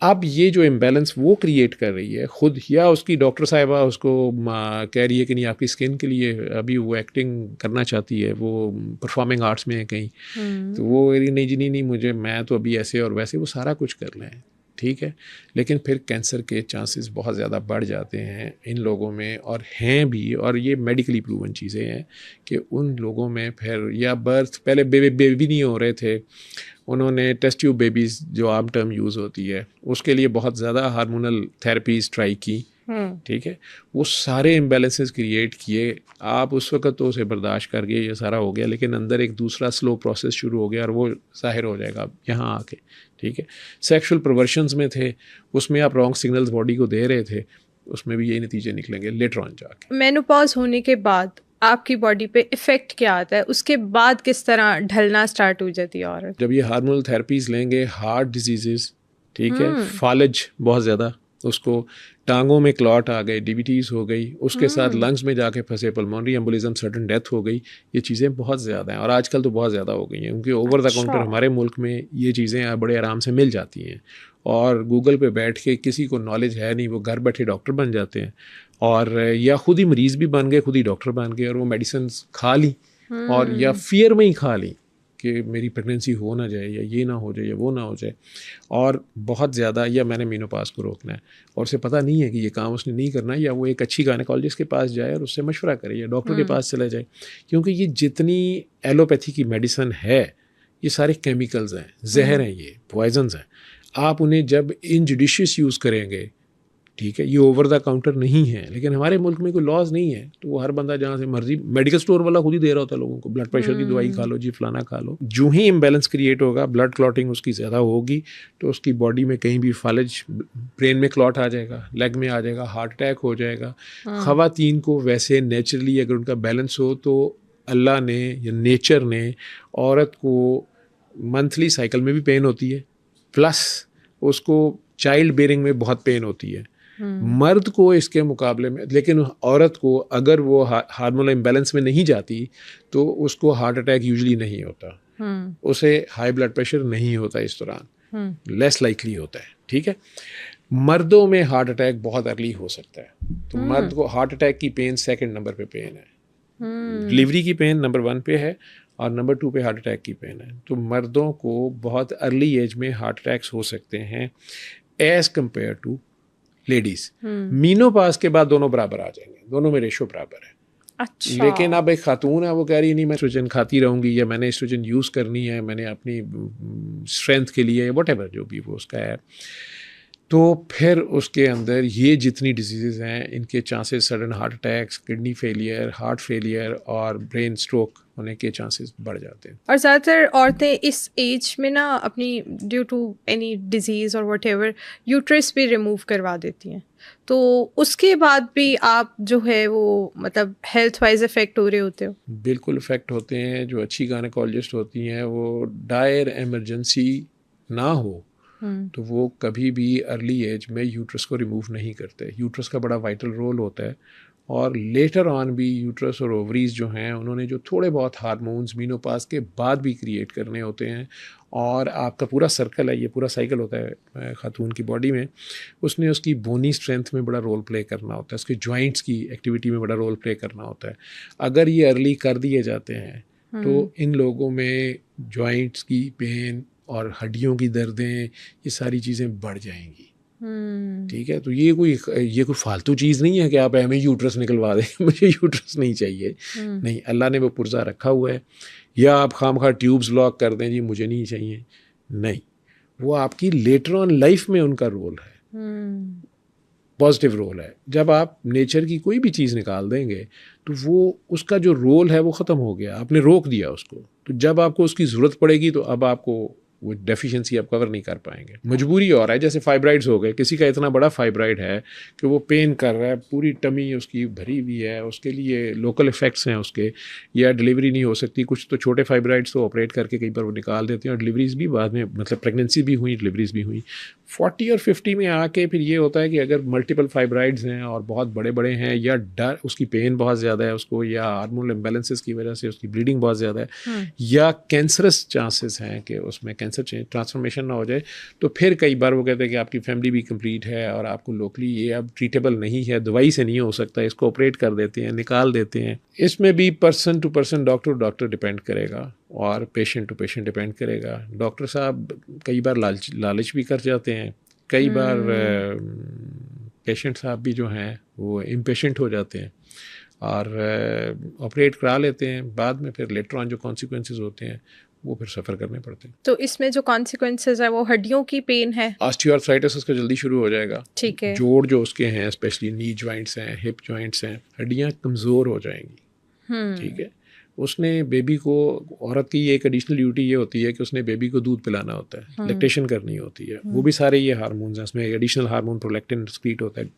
अब ये जो इम्बैलेंस वो क्रिएट कर रही है खुद, या उसकी डॉक्टर साहिबा उसको कह रही है कि नहीं आपकी स्किन के लिए अभी वो एक्टिंग करना चाहती है, वो परफॉर्मिंग आर्ट्स में है कहीं, तो वो कह रही नहीं जी नहीं मुझे, मैं तो अभी ऐसे और वैसे, वो सारा कुछ कर लें, ठीक है, लेकिन फिर कैंसर के चांसेस बहुत ज़्यादा बढ़ जाते हैं इन लोगों में, और हैं भी, और ये मेडिकली प्रूवन चीज़ें हैं कि उन लोगों में फिर या बर्थ पहले बेबी नहीं हो रहे थे, उन्होंने टेस्ट ट्यूब बेबीज़ जो आम टर्म यूज़ होती है उसके लिए बहुत ज़्यादा हार्मोनल थेरेपीज़ ट्राई की, ठीक है, वो सारे इम्बैलेंसेस क्रिएट किए। आप उस वक्त तो उसे बर्दाश्त कर गए, ये सारा हो गया, लेकिन अंदर एक दूसरा स्लो प्रोसेस शुरू हो गया और वो ज़ाहिर हो जाएगा यहाँ आके, ठीक है। सेक्सुअल परवर्शंस में थे, उसमें आप रॉन्ग सिग्नल्स बॉडी को दे रहे थे, उसमें भी यही नतीजे निकलेंगे लेटर ऑन जाके। मेनोपॉज होने के बाद आपकी बॉडी पे इफ़ेक्ट क्या आता है, उसके बाद किस तरह ढलना स्टार्ट हो जाती है औरत? जब ये हार्मोनल थेरेपीज़ लेंगे, हार्ट डिजीज़, ठीक है, फालज बहुत ज़्यादा, उसको टांगों में क्लॉट आ गए, डीबीटीज़ हो गई, उसके साथ लंग्स में जाके फंसे पल्मोनरी एम्बोलिज्म, सडन डेथ हो गई, ये चीज़ें बहुत ज़्यादा हैं और आजकल तो बहुत ज़्यादा हो गई हैं, क्योंकि ओवर द काउंटर हमारे मुल्क में ये चीज़ें बड़े आराम से मिल जाती हैं और गूगल पे बैठ के किसी को नॉलेज है नहीं, वो घर बैठे डॉक्टर बन जाते हैं, और या खुद ही मरीज़ भी बन गए, खुद ही डॉक्टर बन गए, और वो मेडिसिन खा ली और या फियर में ही खा ली कि मेरी प्रेगनेंसी हो ना जाए, या ये ना हो जाए, या वो ना हो जाए, और बहुत ज़्यादा, या मैंने मेनोपॉज को रोकना है, और उसे पता नहीं है कि ये काम उसने नहीं करना, या वो एक अच्छी गायनेकोलॉजिस्ट के पास जाए और उससे मशवरा करे, या डॉक्टर के पास चला जाए, क्योंकि ये जितनी एलोपैथी की मेडिसिन है ये सारे केमिकल्स हैं, जहर हैं, ये पॉइजन्स हैं। आप उन्हें जब इनजुडिशियस यूज़ करेंगे, ठीक है, ये ओवर द काउंटर नहीं है, लेकिन हमारे मुल्क में कोई लॉज नहीं है, तो वो हर बंदा जहाँ से मर्जी, मेडिकल स्टोर वाला खुद ही दे रहा होता है लोगों को, ब्लड प्रेशर की दवाई खा लो जी, फलाना खा लो। जो ही इम्बैलेंस क्रिएट होगा, ब्लड क्लॉटिंग उसकी ज़्यादा होगी, तो उसकी बॉडी में कहीं भी फालज, ब्रेन में क्लॉट आ जाएगा, लेग में आ जाएगा, हार्ट अटैक हो जाएगा। ख़वातीन को वैसे नेचुरली अगर उनका बैलेंस हो तो अल्लाह ने या नेचर ने औरत को मंथली साइकिल में भी पेन होती है, प्लस उसको चाइल्ड बेयरिंग में बहुत पेन होती है, मर्द को इसके मुकाबले में, लेकिन औरत को अगर वो हार्मोनल इम्बैलेंस में नहीं जाती तो उसको हार्ट अटैक यूजुअली नहीं होता, उसे हाई ब्लड प्रेशर नहीं होता इस दौरान, लेस लाइकली होता है। ठीक है, मर्दों में हार्ट अटैक बहुत अर्ली हो सकता है, तो मर्द को हार्ट अटैक की पेन सेकंड नंबर पे पेन है, डिलीवरी की पेन नंबर 1 पे है और नंबर 2 पे हार्ट अटैक की पेन है। तो मर्दों को बहुत अर्ली एज में हार्ट अटैक्स हो सकते हैं एज कंपेयर टू लेडीज। मीनोपाज के बाद दोनों बराबर आ जाएंगे, दोनों में रेशो बराबर है। अच्छा। लेकिन अब एक खातून है, वो कह रही नहीं मैं एस्ट्रोजन खाती रहूंगी या मैंने एस्ट्रोजन यूज़ करनी है, मैंने अपनी स्ट्रेंथ के लिए, व्हाटएवर जो भी वो उसका है, तो फिर उसके अंदर ये जितनी डिजीज़ हैं इनके chances sudden heart attacks, kidney failure, heart failure और ब्रेन स्ट्रोक होने के चांसेस बढ़ जाते हैं। और ज़्यादातर औरतें इस एज में ना अपनी ड्यू टू एनी डिजीज़ और व्हाटएवर यूट्रस भी रिमूव करवा देती हैं, तो उसके बाद भी आप जो है वो मतलब हेल्थ वाइज इफ़ेक्ट हो रहे होते हो? बिल्कुल इफ़ेक्ट होते हैं। जो अच्छी गायनेकोलॉजिस्ट होती हैं वो डायर इमरजेंसी ना हो तो वो कभी भी अर्ली एज में यूट्रस को रिमूव नहीं करते। यूट्रस का बड़ा वाइटल रोल होता है और लेटर ऑन भी यूट्रस और ओवरीज जो हैं उन्होंने जो थोड़े बहुत हार्मोन्स मीनोपाज के बाद भी क्रिएट करने होते हैं, और आपका पूरा सर्कल है, ये पूरा साइकिल होता है खातून की बॉडी में, उसने उसकी बोनी स्ट्रेंथ में बड़ा रोल प्ले करना होता है, उसके जॉइंट्स की एक्टिविटी में बड़ा रोल प्ले करना होता है। अगर ये अर्ली कर दिए जाते हैं तो इन लोगों में जॉइंट्स की पेन और हड्डियों की दर्दें, ये सारी चीज़ें बढ़ जाएंगी। ठीक है, तो ये कोई फालतू चीज़ नहीं है कि आप हमें यूट्रस निकलवा दें मुझे यूट्रस नहीं चाहिए, नहीं, अल्लाह ने वो पुर्जा रखा हुआ है। या आप खामखा ट्यूब्स लॉक कर दें जी मुझे नहीं चाहिए, नहीं, वो आपकी लेटर ऑन लाइफ में उनका रोल है, पॉजिटिव रोल है। जब आप नेचर की कोई भी चीज़ निकाल देंगे तो वो उसका जो रोल है वो ख़त्म हो गया, आपने रोक दिया उसको। तो जब आपको उसकी ज़रूरत पड़ेगी तो अब आपको वो डेफिशिएंसी आप कवर नहीं कर पाएंगे। मजबूरी और है, जैसे फाइब्राइड्स हो गए, किसी का इतना बड़ा फाइब्राइड है कि वो पेन कर रहा है, पूरी टमी उसकी भरी हुई है, उसके लिए लोकल इफ़ेक्ट्स हैं उसके, या डिलीवरी नहीं हो सकती। कुछ तो छोटे फाइब्राइड्स तो ऑपरेट करके कई बार वो निकाल देते हैं और डिलीवरीज भी बाद में, मतलब प्रेगनेंसी भी हुई, डिलीवरीज भी हुई। 40 और 50 में आके फिर ये होता है कि अगर मल्टीपल फाइब्राइड्स हैं और बहुत बड़े बड़े हैं, या डर उसकी पेन बहुत ज़्यादा है उसको, या हार्मोनल इम्बैलेंसेस की वजह से उसकी ब्लीडिंग बहुत ज़्यादा है, या कैंसरस चांसेस हैं कि उसमें कैंसर ट्रांसफॉर्मेशन ना हो जाए, तो फिर कई बार वो कहते हैं कि आपकी फैमिली भी कंप्लीट है और आपको लोकली ये अब ट्रीटेबल नहीं है, दवाई से नहीं हो सकता, इसको ऑपरेट कर देते हैं, निकाल देते हैं। इसमें भी person to person, doctor to doctor depend करेगा और पेशेंट टू पेशेंट डिपेंड करेगा। डॉक्टर साहब कई बार लालच भी कर जाते हैं, कई बार पेशेंट साहब भी जो हैं वो इम्पेशेंट हो जाते हैं और ऑपरेट करा लेते हैं, बाद में फिर लेटर ऑन जो कॉन्सिक्वेंसेस होते हैं वो फिर सफ़र करने पड़ते हैं। तो इसमें जो कॉन्सिक्वेंसेस है वो हड्डियों की पेन है, ऑस्टियोआर्थराइटिस उसका जल्दी शुरू हो जाएगा। ठीक है, जोड़ जो उसके हैं, स्पेशली नी जॉइंट्स हैं, हिप जॉइंट्स हैं, हड्डियाँ कमज़ोर हो जाएंगी। ठीक है, उसने बेबी को, औरत की एक एडिशनल ड्यूटी ये होती है कि उसने बेबी को दूध पिलाना होता है, लैक्टेशन करनी होती है, वो भी सारे ये हार्मोन्स हैं, उसमें एडिशनल हार्मोन प्रोलैक्टिन एक्सक्रीट होता है,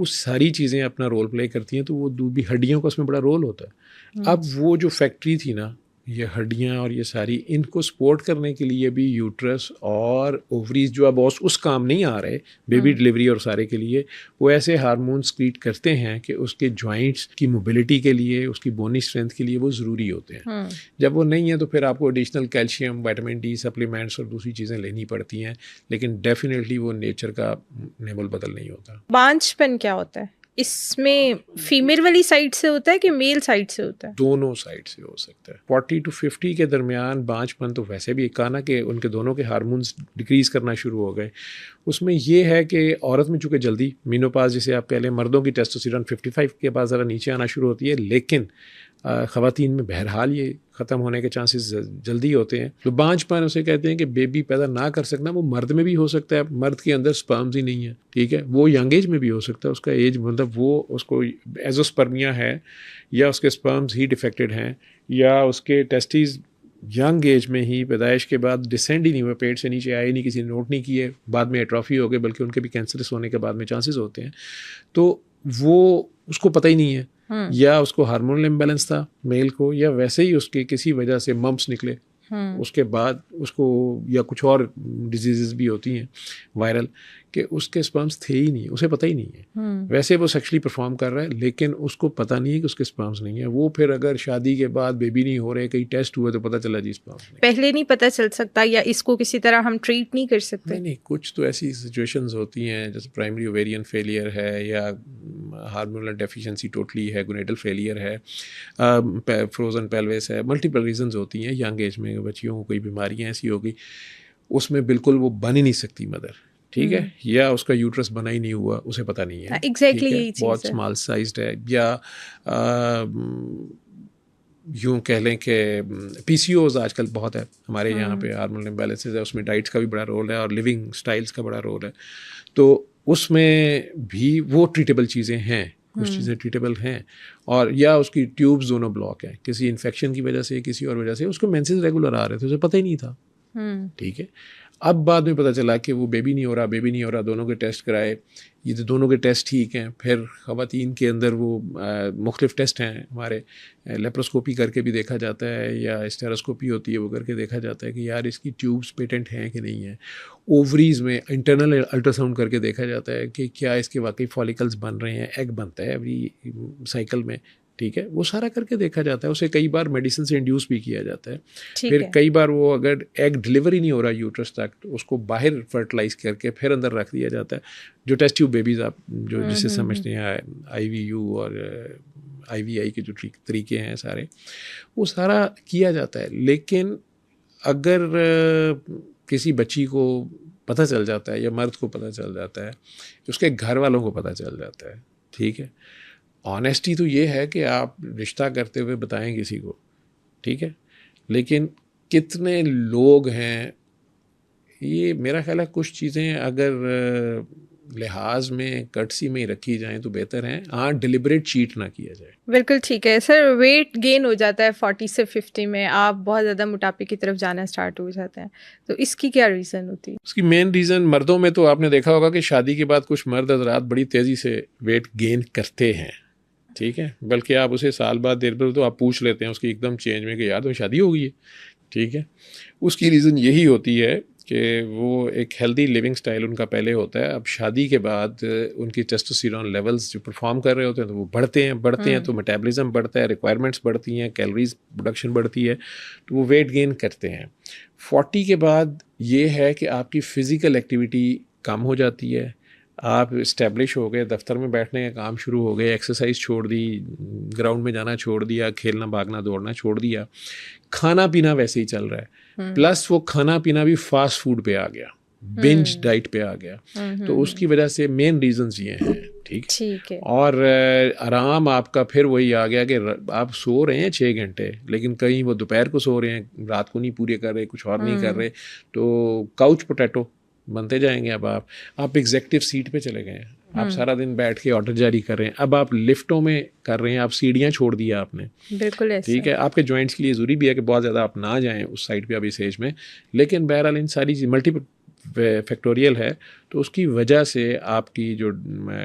वो सारी चीज़ें अपना रोल प्ले करती हैं, तो वो दूध भी, हड्डियों का उसमें बड़ा रोल होता है। अब वो जो फैक्ट्री थी ना, ये हड्डियाँ और ये सारी, इनको सपोर्ट करने के लिए भी यूट्रस और ओवरीज जो अब उस काम नहीं आ रहे बेबी डिलीवरी और सारे के लिए, वो ऐसे हार्मोन स्क्रीट करते हैं कि उसके जॉइंट्स की मोबिलिटी के लिए, उसकी बोनी स्ट्रेंथ के लिए वो ज़रूरी होते हैं। जब वो नहीं है तो फिर आपको additional calcium, vitamin D supplements और दूसरी चीज़ें लेनी पड़ती हैं, लेकिन डेफिनेटली वो नेचर का नेमल बदल नहीं होता। बांझपन क्या होता है? इसमें फीमेल वाली साइड से होता है कि मेल साइड से होता है? दोनों साइड से हो सकता है। 40 to 50 के दरमियान बांझपन तो वैसे भी कहा ना कि उनके दोनों के हार्मोन्स डिक्रीज करना शुरू हो गए। उसमें ये है कि औरत में चूँकि जल्दी मीनोपाज, जिसे आप कह लें, मर्दों की टेस्टोस्टेरोन 55 के बाद ज़रा नीचे आना शुरू होती है, लेकिन ख़वातीन में बहरहाल ये ख़त्म होने के चांसेस जल्दी होते हैं। तो बांझपन उसे कहते हैं कि बेबी पैदा ना कर सकना, वो मर्द में भी हो सकता है, मर्द के अंदर स्पर्म्स ही नहीं है, ठीक है, वो यंग एज में भी हो सकता है, उसका एज मतलब वो उसको एजोस्पर्मिया है, या उसके स्पर्म्स ही डिफेक्टेड हैं, या उसके टेस्टिस यंग एज में ही पैदाइश के बाद डिसेंड ही नहीं हुए, पेट से नीचे आए नहीं, किसी ने नोट नहीं किए, बाद में एट्रॉफी हो गए, बल्कि उनके भी कैंसरस होने के बाद में चांसेस होते हैं। तो वो उसको पता ही नहीं है, या उसको हार्मोनल इम्बैलेंस था मेल को, या वैसे ही उसके किसी वजह से मम्प्स निकले, उसके बाद उसको, या कुछ और डिजीज़ भी होती हैं वायरल, कि उसके स्पर्म्स थे ही नहीं, उसे पता ही नहीं है। वैसे वो सेक्सुअली परफॉर्म कर रहा है लेकिन उसको पता नहीं है कि उसके स्पर्म्स नहीं है। वो फिर अगर शादी के बाद बेबी नहीं हो रहे, कहीं टेस्ट हुए तो पता चला जी स्पर्म्स नहीं। पहले नहीं पता चल सकता या इसको किसी तरह हम ट्रीट नहीं कर सकते? नहीं, कुछ तो ऐसी सिचुएशंस होती हैं जैसे प्राइमरी ओवेरियन फेलियर है या हार्मोनल डेफिशिएंसी टोटली है, गोनेडल फेलियर है, फ्रोजन पेल्विस है, मल्टीपल रीजंस होती हैं। यंग एज में बच्चियों को कोई बीमारियां ऐसी होगी उसमें बिल्कुल वो बन ही नहीं सकती मदर, ठीक है, या उसका यूट्रस बना ही नहीं हुआ, उसे पता नहीं है, एग्जैक्टली ठीक है, बहुत स्मॉल साइज्ड है, या यूँ कह लें कि PCOS आजकल बहुत है हमारे यहाँ पे, हार्मोनल इम्बैलेंसेस है, उसमें डाइट्स का भी बड़ा रोल है और लिविंग स्टाइल्स का बड़ा रोल है। तो उसमें भी वो ट्रीटेबल चीज़ें हैं, कुछ चीज़ें ट्रीटेबल हैं, और या उसकी ट्यूब्स दोनों ब्लॉक हैं किसी इन्फेक्शन की वजह से, किसी और वजह से, उसको मेंसेस रेगुलर आ रहे थे, उसे पता ही नहीं था, ठीक है। अब बाद में पता चला कि वो बेबी नहीं हो रहा, दोनों के टेस्ट कराए, ये तो दोनों के टेस्ट ठीक हैं। फिर ख़वातीन के अंदर वो मुख्तलिफ टेस्ट हैं हमारे, लेप्रोस्कोपी करके भी देखा जाता है या स्टेरोस्कोपी होती है, वो करके देखा जाता है कि यार इसकी ट्यूब्स पेटेंट हैं कि नहीं है। ओवरीज़ में इंटरनल अल्ट्रासाउंड करके देखा जाता है कि क्या इसके वाकई फॉलिकल्स बन रहे हैं, एग बनता है एवरी साइकिल में, ठीक है, वो सारा करके देखा जाता है। उसे कई बार मेडिसिन से इंड्यूस भी किया जाता है। फिर कई बार वो अगर एग डिलीवरी नहीं हो रहा यूट्रस तक तो उसको बाहर फर्टिलाइज करके फिर अंदर रख दिया जाता है। जो टेस्ट ट्यूब बेबीज़ आप जो जिसे समझते हैं IVU और IVI के जो तरीके हैं सारे, वो सारा किया जाता है। लेकिन अगर किसी बच्ची को पता चल जाता है या मर्द को पता चल जाता है, उसके घर वालों को पता चल जाता है, ठीक है, ऑनेस्टी तो ये है कि आप रिश्ता करते हुए बताएं किसी को, ठीक है, लेकिन कितने लोग हैं, ये मेरा ख्याल है कुछ चीज़ें अगर लिहाज में कर्टसी में ही रखी जाएं तो बेहतर हैं। हाँ, डिलिबरेट चीट ना किया जाए। बिल्कुल ठीक है सर। वेट गेन हो जाता है 40 से 50 में, आप बहुत ज़्यादा मोटापे की तरफ जाना स्टार्ट हो जाते हैं, तो इसकी क्या रीज़न होती है? उसकी मेन रीज़न मर्दों में तो आपने देखा होगा कि शादी के बाद कुछ मर्द हज़रात बड़ी तेज़ी से वेट गेन करते हैं, ठीक है, बल्कि आप उसे साल बाद देर पर तो आप पूछ लेते हैं उसकी एकदम चेंज में कि यार तो शादी हो गई है, ठीक है। उसकी रीज़न यही होती है कि वो एक हेल्दी लिविंग स्टाइल उनका पहले होता है। अब शादी के बाद उनकी टेस्टोस्टेरोन लेवल्स जो परफॉर्म कर रहे होते हैं तो वो बढ़ते हैं तो मेटाबॉलिज्म बढ़ता है, रिक्वायरमेंट्स बढ़ती हैं, कैलोरीज प्रोडक्शन बढ़ती है, तो वो वेट गेन करते हैं। 40 के बाद ये है कि आपकी फ़िज़िकल एक्टिविटी कम हो जाती है, आप इस्टेब्लिश हो गए, दफ्तर में बैठने का काम शुरू हो गए, एक्सरसाइज छोड़ दी, ग्राउंड में जाना छोड़ दिया, खेलना भागना दौड़ना छोड़ दिया, खाना पीना वैसे ही चल रहा है, प्लस वो खाना पीना भी फास्ट फूड पे आ गया, बिंज डाइट पे आ गया, तो उसकी वजह से मेन रीजंस ये हैं, ठीक है। और आराम आपका फिर वही आ गया कि आप सो रहे हैं 6 घंटे, लेकिन कहीं वो दोपहर को सो रहे हैं, रात को नहीं पूरे कर रहे, कुछ और नहीं कर रहे, तो काउच पोटैटो बनते जाएंगे। अब आप एग्जेक्टिव सीट पे चले गए हैं, आप सारा दिन बैठ के ऑर्डर जारी कर रहे हैं, अब आप लिफ्टों में कर रहे हैं, आप सीढ़ियाँ छोड़ दी आपने, बिल्कुल ऐसा, ठीक है। आपके जॉइंट्स के लिए ज़रूरी भी है कि बहुत ज़्यादा आप ना जाएं उस साइड पे अब इस एज में, लेकिन बहरहाल इन सारी चीज़ मल्टीपल फैक्टोरियल है, तो उसकी वजह से आपकी जो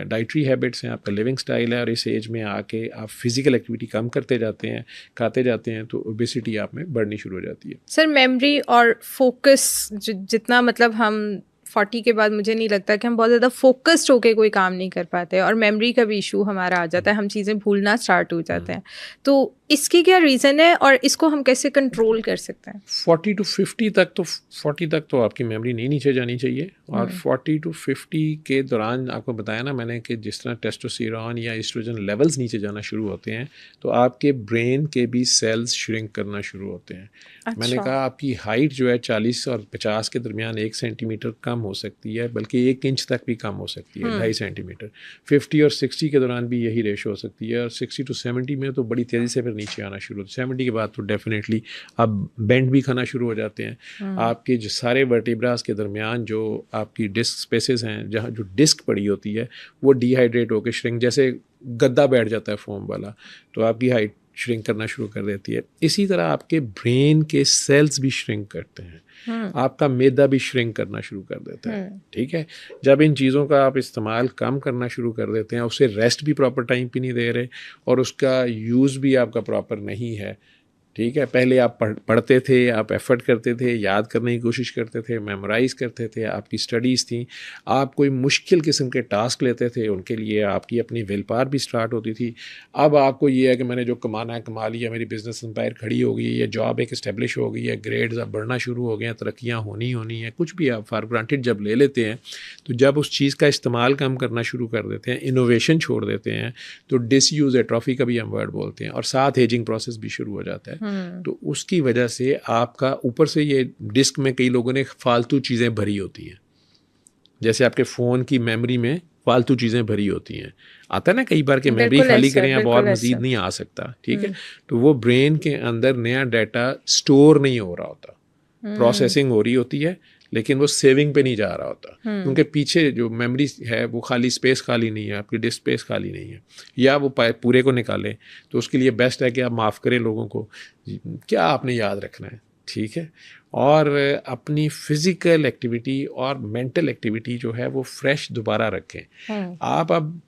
डाइटरी हैबिट्स हैं, आपका लिविंग स्टाइल है, और इस एज में आके आप फिज़िकल एक्टिविटी कम करते जाते हैं, खाते जाते हैं, तो ओबेसिटी आप में बढ़नी शुरू हो जाती है। सर मेमोरी और फोकस जितना मतलब हम 40 के बाद मुझे नहीं लगता कि हम बहुत ज़्यादा फोकस्ड होके कोई काम नहीं कर पाते, और मेमोरी का भी इशू हमारा आ जाता है, हम चीज़ें भूलना स्टार्ट हो जाते हैं, तो इसकी क्या रीज़न है और इसको हम कैसे कंट्रोल कर सकते हैं? 40 to 50 तक तो 40 तक तो आपकी मेमोरी नहीं नीचे जानी चाहिए, और 40 to 50 के दौरान आपको बताया ना मैंने कि जिस तरह टेस्टोस्टेरोन या एस्ट्रोजन लेवल्स नीचे जाना शुरू होते हैं तो आपके ब्रेन के भी सेल्स श्रिंक करना शुरू होते हैं। अच्छा। मैंने कहा आपकी हाइट जो है 40 और 50 के दरमियान 1 सेंटीमीटर कम हो सकती है, बल्कि 1 इंच तक भी कम हो सकती है, 2.5 सेंटीमीटर। 50 और 60 के दौरान भी यही रेशो हो सकती है, और 60 to 70 में तो बड़ी तेज़ी से फिर नीचे आना शुरू होता है। 70 के बाद तो डेफिनेटली आप बेंड भी खाना शुरू हो जाते हैं। आपके जो सारे वर्टिब्रास के दरमियान जो आपकी डिस्क स्पेसेस हैं, जहाँ जो डिस्क पड़ी होती है, वो डिहाइड्रेट होकर श्रिंक, जैसे गद्दा बैठ जाता है फोम वाला, तो आपकी हाइट श्रिंक करना शुरू कर देती है। इसी तरह आपके ब्रेन के सेल्स भी श्रिंक करते हैं, आपका मैदा भी श्रिंक करना शुरू कर देता है, ठीक है। जब इन चीज़ों का आप इस्तेमाल कम करना शुरू कर देते हैं, उसे रेस्ट भी प्रॉपर टाइम पे नहीं दे रहे और उसका यूज़ भी आपका प्रॉपर नहीं है, ठीक है, पहले आप पढ़ते थे, आप एफर्ट करते थे, याद करने की कोशिश करते थे, मेमोराइज करते थे, आपकी स्टडीज़ थी, आप कोई मुश्किल किस्म के टास्क लेते थे, उनके लिए आपकी अपनी विल पावर भी स्टार्ट होती थी। अब आपको ये है कि मैंने जो कमाना है कमा लिया, मेरी बिजनेस एम्पायर खड़ी हो गई है, जॉब एक इस्टेब्लिश हो गई है, ग्रेड्स अब बढ़ना शुरू हो गए हैं, तरक्कियाँ होनी है, कुछ भी आप फॉर ग्रांटेड जब ले लेते हैं, तो जब उस चीज़ का इस्तेमाल कम करना शुरू कर देते हैं, इनोवेशन छोड़ देते हैं, तो डिसयूज़ एट्रॉफी का भी हम वर्ड बोलते हैं, और साथ एजिंग प्रोसेस भी शुरू हो जाता है। तो उसकी वजह से आपका ऊपर से ये डिस्क में कई लोगों ने फालतू चीज़ें भरी होती हैं, जैसे आपके फ़ोन की मेमोरी में फालतू चीज़ें भरी होती हैं, आता है ना कई बार कि मेमोरी खाली करें अब और मज़ीद नहीं आ सकता, ठीक है, तो वो ब्रेन के अंदर नया डाटा स्टोर नहीं हो रहा होता, प्रोसेसिंग हो रही होती है, लेकिन वो सेविंग पे नहीं जा रहा होता, क्योंकि पीछे जो मेमोरी है वो खाली स्पेस खाली नहीं है, आपकी डिस्क स्पेस खाली नहीं है, या वो पूरे को निकालें। तो उसके लिए बेस्ट है कि आप माफ़ करें लोगों को, क्या आपने याद रखना है, ठीक है, और अपनी फिज़िकल एक्टिविटी और मेंटल एक्टिविटी जो है वो फ्रेश दोबारा रखें। आप अब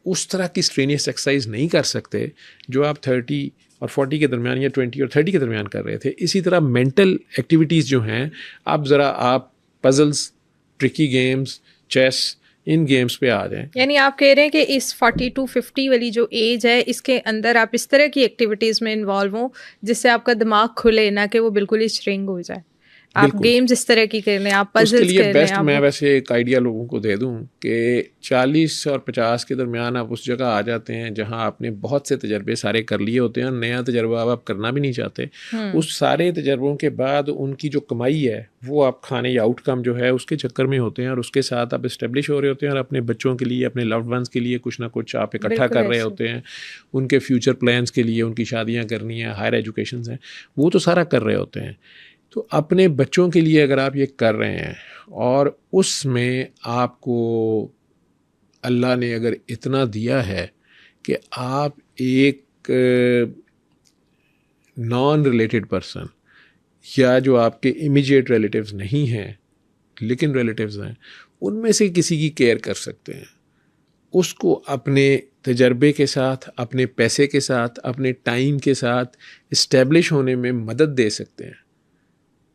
उस तरह की स्ट्रेनियस एक्सरसाइज नहीं कर सकते जो आप 30 और 40 के दरमियान या 20 और 30 के दरमियान कर रहे थे। इसी तरह मेंटल एक्टिविटीज़ जो हैं, आप पजल्स, ट्रिकी गेम्स, चेस, इन गेम्स पे आ जाएं। यानी आप कह रहे हैं कि इस 40 to 50 वाली जो एज है, इसके अंदर आप इस तरह की एक्टिविटीज़ में इन्वॉल्व हो जिससे आपका दिमाग खुले, ना कि वो बिल्कुल ही श्रिंक हो जाए। आप गेम्स इस तरह की कर लें, आप पजल्स कर लें। उसके लिए बेस्ट मैं वैसे एक आइडिया लोगों को दे दूं कि 40 और 50 के दरमियान आप उस जगह आ जाते हैं जहां आपने बहुत से तजर्बे सारे कर लिए होते हैं, नया तजर्बा आप करना भी नहीं चाहते। उस सारे तजर्बों के बाद उनकी जो कमाई है वो आप खाने या आउटकम जो है उसके चक्कर में होते हैं, और उसके साथ आप इस्टेब्लिश हो रहे होते हैं, और अपने बच्चों के लिए, अपने लव्ड वंस के लिए कुछ ना कुछ आप इकट्ठा कर रहे होते हैं, उनके फ्यूचर प्लान्स के लिए, उनकी शादियाँ करनी है, हायर एजुकेशन है, वो तो सारा कर रहे होते हैं। तो अपने बच्चों के लिए अगर आप ये कर रहे हैं और उसमें आपको अल्लाह ने अगर इतना दिया है कि आप एक नॉन रिलेटेड पर्सन या जो आपके इमीडिएट रिलेटिव्स नहीं हैं लेकिन रिलेटिव्स हैं, उनमें से किसी की केयर कर सकते हैं, उसको अपने तजर्बे के साथ, अपने पैसे के साथ, अपने टाइम के साथ इस्टेब्लिश होने में मदद दे सकते हैं,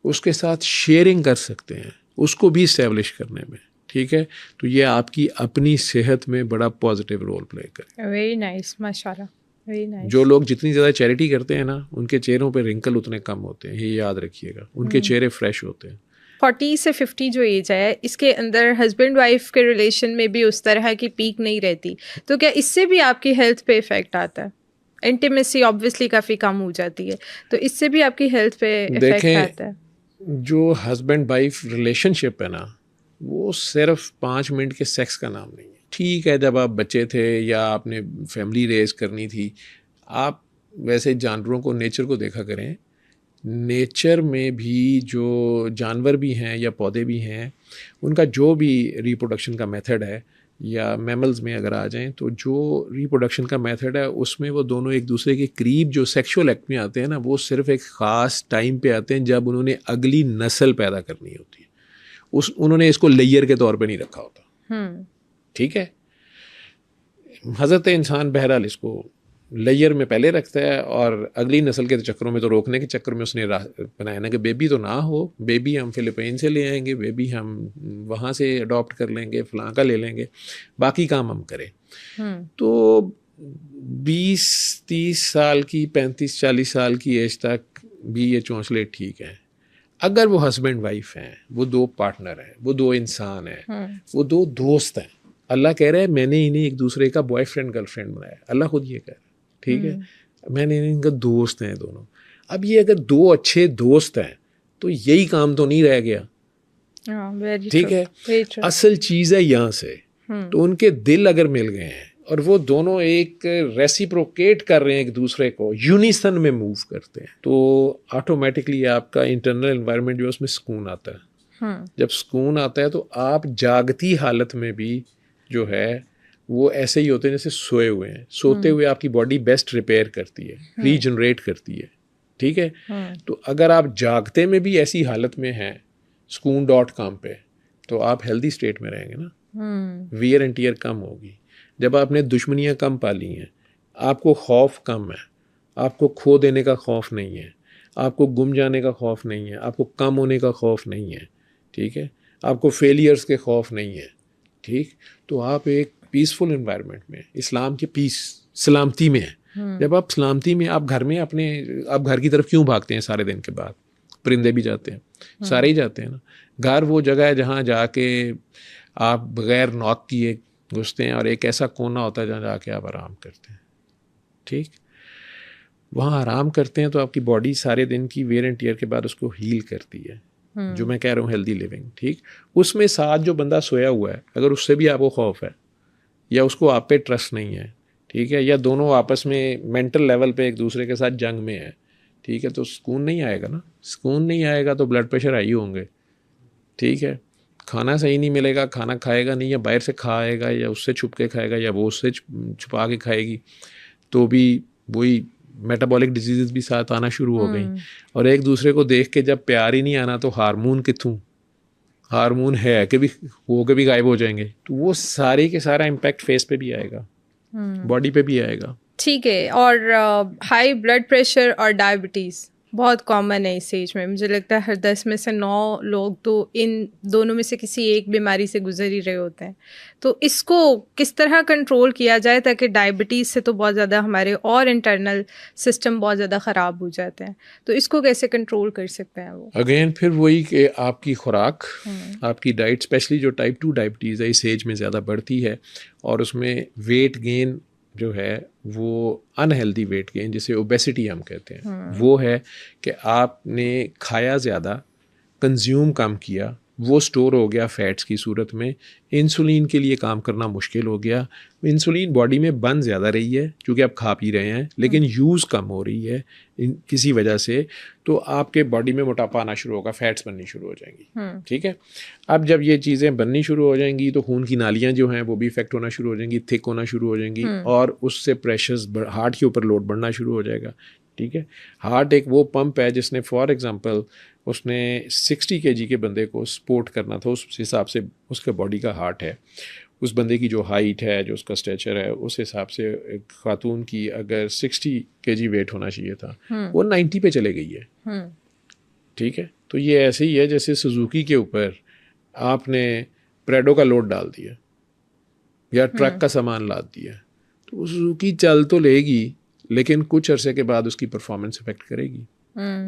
उसके साथ शेयरिंग कर सकते हैं, उसको भी इस्टेब्लिश करने में, ठीक है। तो ये आपकी अपनी सेहत में बड़ा पॉजिटिव रोल प्ले करे। वेरी नाइस, माशाल्लाह, वेरी नाइस। जो लोग जितनी ज़्यादा चैरिटी करते हैं ना, उनके चेहरों पे रिंकल उतने कम होते हैं, ये याद रखिएगा, उनके चेहरे फ्रेश होते हैं। 40 से 50 जो एज है, इसके अंदर हस्बैंड वाइफ के रिलेशन में भी उस तरह की पीक नहीं रहती, तो क्या इससे भी आपकी हेल्थ पे इफ़ेक्ट आता है? इंटीमेसी ऑब्वियसली काफ़ी कम हो जाती है, तो इससे भी आपकी हेल्थ पे इफ़ेक्ट आता है? जो हस्बैंड वाइफ रिलेशनशिप है ना, वो सिर्फ 5 मिनट के सेक्स का नाम नहीं है। ठीक है, जब आप बच्चे थे या आपने फैमिली रेज करनी थी, आप वैसे जानवरों को, नेचर को देखा करें, नेचर में भी जो जानवर भी हैं या पौधे भी हैं, उनका जो भी रिप्रोडक्शन का मेथड है, या मैमल्स में अगर आ जाएं, तो जो रिप्रोडक्शन का मेथड है उसमें वो दोनों एक दूसरे के करीब जो सेक्सुअल एक्ट में आते हैं ना, वो सिर्फ एक ख़ास टाइम पे आते हैं जब उन्होंने अगली नस्ल पैदा करनी होती है। उन्होंने इसको लेयर के तौर पे नहीं रखा होता, ठीक है। हज़रत इंसान बहरहाल इसको लेयर में पहले रखता है, और अगली नस्ल के चक्करों में, तो रोकने के चक्कर में उसने बनाया ना कि बेबी तो ना हो, बेबी हम फ़िलिपाइन से ले आएंगे, बेबी हम वहाँ से अडॉप्ट कर लेंगे, फलां का ले लेंगे, बाकी काम हम करें। तो 20-30 साल की, 35-40 साल की एज तक भी ये चौंसले ठीक हैं। अगर वो हस्बैंड वाइफ हैं, वो 2 पार्टनर हैं, वो 2 इंसान हैं, वो 2 दोस्त हैं, अल्लाह कह रहा है मैंने इन्हें एक दूसरे का बॉयफ्रेंड गर्लफ्रेंड बनाया, अल्लाह खुद ये कह रहा है, ठीक है, मैंने इनका दोस्त हैं दोनों। अब ये अगर 2 अच्छे दोस्त हैं तो यही काम तो नहीं रह गया, ठीक है। असल चीज़ है यहाँ से, तो उनके दिल अगर मिल गए हैं और वो दोनों एक रेसिप्रोकेट कर रहे हैं एक दूसरे को, यूनिसन में मूव करते हैं, तो ऑटोमेटिकली आपका इंटरनल एनवायरनमेंट जो है उसमें सुकून आता है। जब सुकून आता है तो आप जागती हालत में भी जो है वो ऐसे ही होते हैं जैसे सोए हुए हैं। सोते हुए आपकी बॉडी बेस्ट रिपेयर करती है, रीजनरेट करती है, ठीक है। तो अगर आप जागते में भी ऐसी हालत में हैं sukoon.com पे, तो आप हेल्दी स्टेट में रहेंगे ना, वियर एंड टीयर कम होगी। जब आपने दुश्मनियाँ कम पाली हैं, आपको खौफ कम है, आपको खो देने का खौफ नहीं है, आपको गुम जाने का खौफ नहीं है, आपको कम होने का खौफ नहीं है, ठीक है, आपको फेलियर्स के खौफ नहीं है, ठीक। तो आप एक पीसफुल इन्वायरमेंट में, इस्लाम के पीस, सलामती में है। जब आप सलामती में, आप घर में अपने, आप घर की तरफ क्यों भागते हैं सारे दिन के बाद? परिंदे भी जाते हैं, सारे ही जाते हैं ना। घर वो जगह है जहाँ जाके आप बग़ैर नॉक किए घुसते हैं, और एक ऐसा कोना होता है जहाँ जाके आप आराम करते हैं, ठीक। वहाँ आराम करते हैं तो आपकी बॉडी सारे दिन की वेयर एंड टियर के बाद उसको हील करती है, जो मैं कह रहा हूँ हेल्दी लिविंग, ठीक। उसमें साथ जो बंदा सोया हुआ है, अगर उससे भी आपको खौफ है या उसको आप पे ट्रस्ट नहीं है, ठीक है, या दोनों आपस में मेंटल लेवल पे एक दूसरे के साथ जंग में है, ठीक है, तो सुकून नहीं आएगा ना। सुकून नहीं आएगा तो ब्लड प्रेशर हाई होंगे, ठीक है, खाना सही नहीं मिलेगा, खाना खाएगा नहीं, या बाहर से खाएगा, या उससे छुप के खाएगा, या वो उससे छुपा के खाएगी, तो भी वही मेटाबॉलिक डिजीज़ भी साथ आना शुरू हो गई। और एक दूसरे को देख के जब प्यार ही नहीं आना तो हार्मोन कित्थों, हार्मोन है कि भी वो के भी गायब हो जाएंगे। तो वो सारे के सारा इम्पैक्ट फेस पे भी आएगा, बॉडी पे भी आएगा। ठीक है। और हाई ब्लड प्रेशर और डायबिटीज़ बहुत कॉमन है इस एज में। मुझे लगता है हर 10 में से 9 लोग तो इन दोनों में से किसी एक बीमारी से गुजर ही रहे होते हैं। तो इसको किस तरह कंट्रोल किया जाए ताकि डायबिटीज़ से तो बहुत ज़्यादा हमारे और इंटरनल सिस्टम बहुत ज़्यादा ख़राब हो जाते हैं, तो इसको कैसे कंट्रोल कर सकते हैं वो? अगेन फिर वही कि आपकी खुराक, आपकी डाइट, स्पेशली जो टाइप 2 डायबिटीज़ है इस एज में ज़्यादा बढ़ती है, और उसमें वेट गेन जो है वो अनहेल्दी वेट गेन, जिसे ओबेसिटी हम कहते हैं, वो है कि आपने खाया ज़्यादा, कंज्यूम कम किया, वो स्टोर हो गया फैट्स की सूरत में, इंसुलिन के लिए काम करना मुश्किल हो गया। इंसुलिन बॉडी में बन ज़्यादा रही है क्योंकि आप खा पी रहे हैं, लेकिन यूज़ कम हो रही है किसी वजह से, तो आपके बॉडी में मोटापा आना शुरू होगा, फैट्स बननी शुरू हो जाएंगी, ठीक है। अब जब ये चीज़ें बननी शुरू हो जाएंगी तो खून की नालियाँ जो हैं वो भी इफेक्ट होना शुरू हो जाएंगी, थिक होना शुरू हो जाएंगी, और उससे प्रेशर्स हार्ट के ऊपर लोड बढ़ना शुरू हो जाएगा, ठीक है। हार्ट एक वो पंप है जिसने, फॉर एग्जांपल, उसने 60 kg के बंदे को सपोर्ट करना था, उस हिसाब से उसके बॉडी का हार्ट है, उस बंदे की जो हाइट है, जो उसका स्ट्रेचर है, उस हिसाब से एक खातून की अगर 60 kg वेट होना चाहिए था, वो 90 पे चले गई है, ठीक है। तो ये ऐसे ही है जैसे सुजुकी के ऊपर आपने प्रेडो का लोड डाल दिया या ट्रक का सामान लाद दिया, तो वो सुजुकी चल तो लेगी, लेकिन कुछ अरसे के बाद उसकी परफॉर्मेंस इफेक्ट करेगी,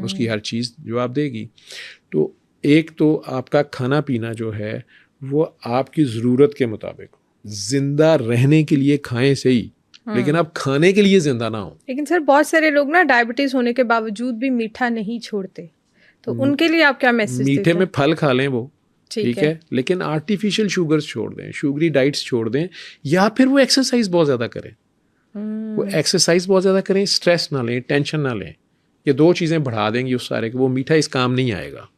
उसकी हर चीज़ जवाब देगी। तो एक तो आपका खाना पीना जो है वो आपकी ज़रूरत के मुताबिक, ज़िंदा रहने के लिए खाएं सही, लेकिन आप खाने के लिए ज़िंदा ना हो। लेकिन सर बहुत सारे लोग ना डायबिटीज़ होने के बावजूद भी मीठा नहीं छोड़ते, तो उनके लिए आप क्या मैसेज देते हैं? मीठे में फल खा लें वो, ठीक है, लेकिन आर्टिफिशियल शुगर्स छोड़ दें, शुगरी डाइट्स छोड़ दें, या फिर वो एक्सरसाइज बहुत ज़्यादा करें। वो एक्सरसाइज बहुत ज़्यादा करें, स्ट्रेस ना लें, टेंशन ना लें, ये 2 चीज़ें बढ़ा देंगी उस सारे को। वो मीठा इस काम नहीं आएगा,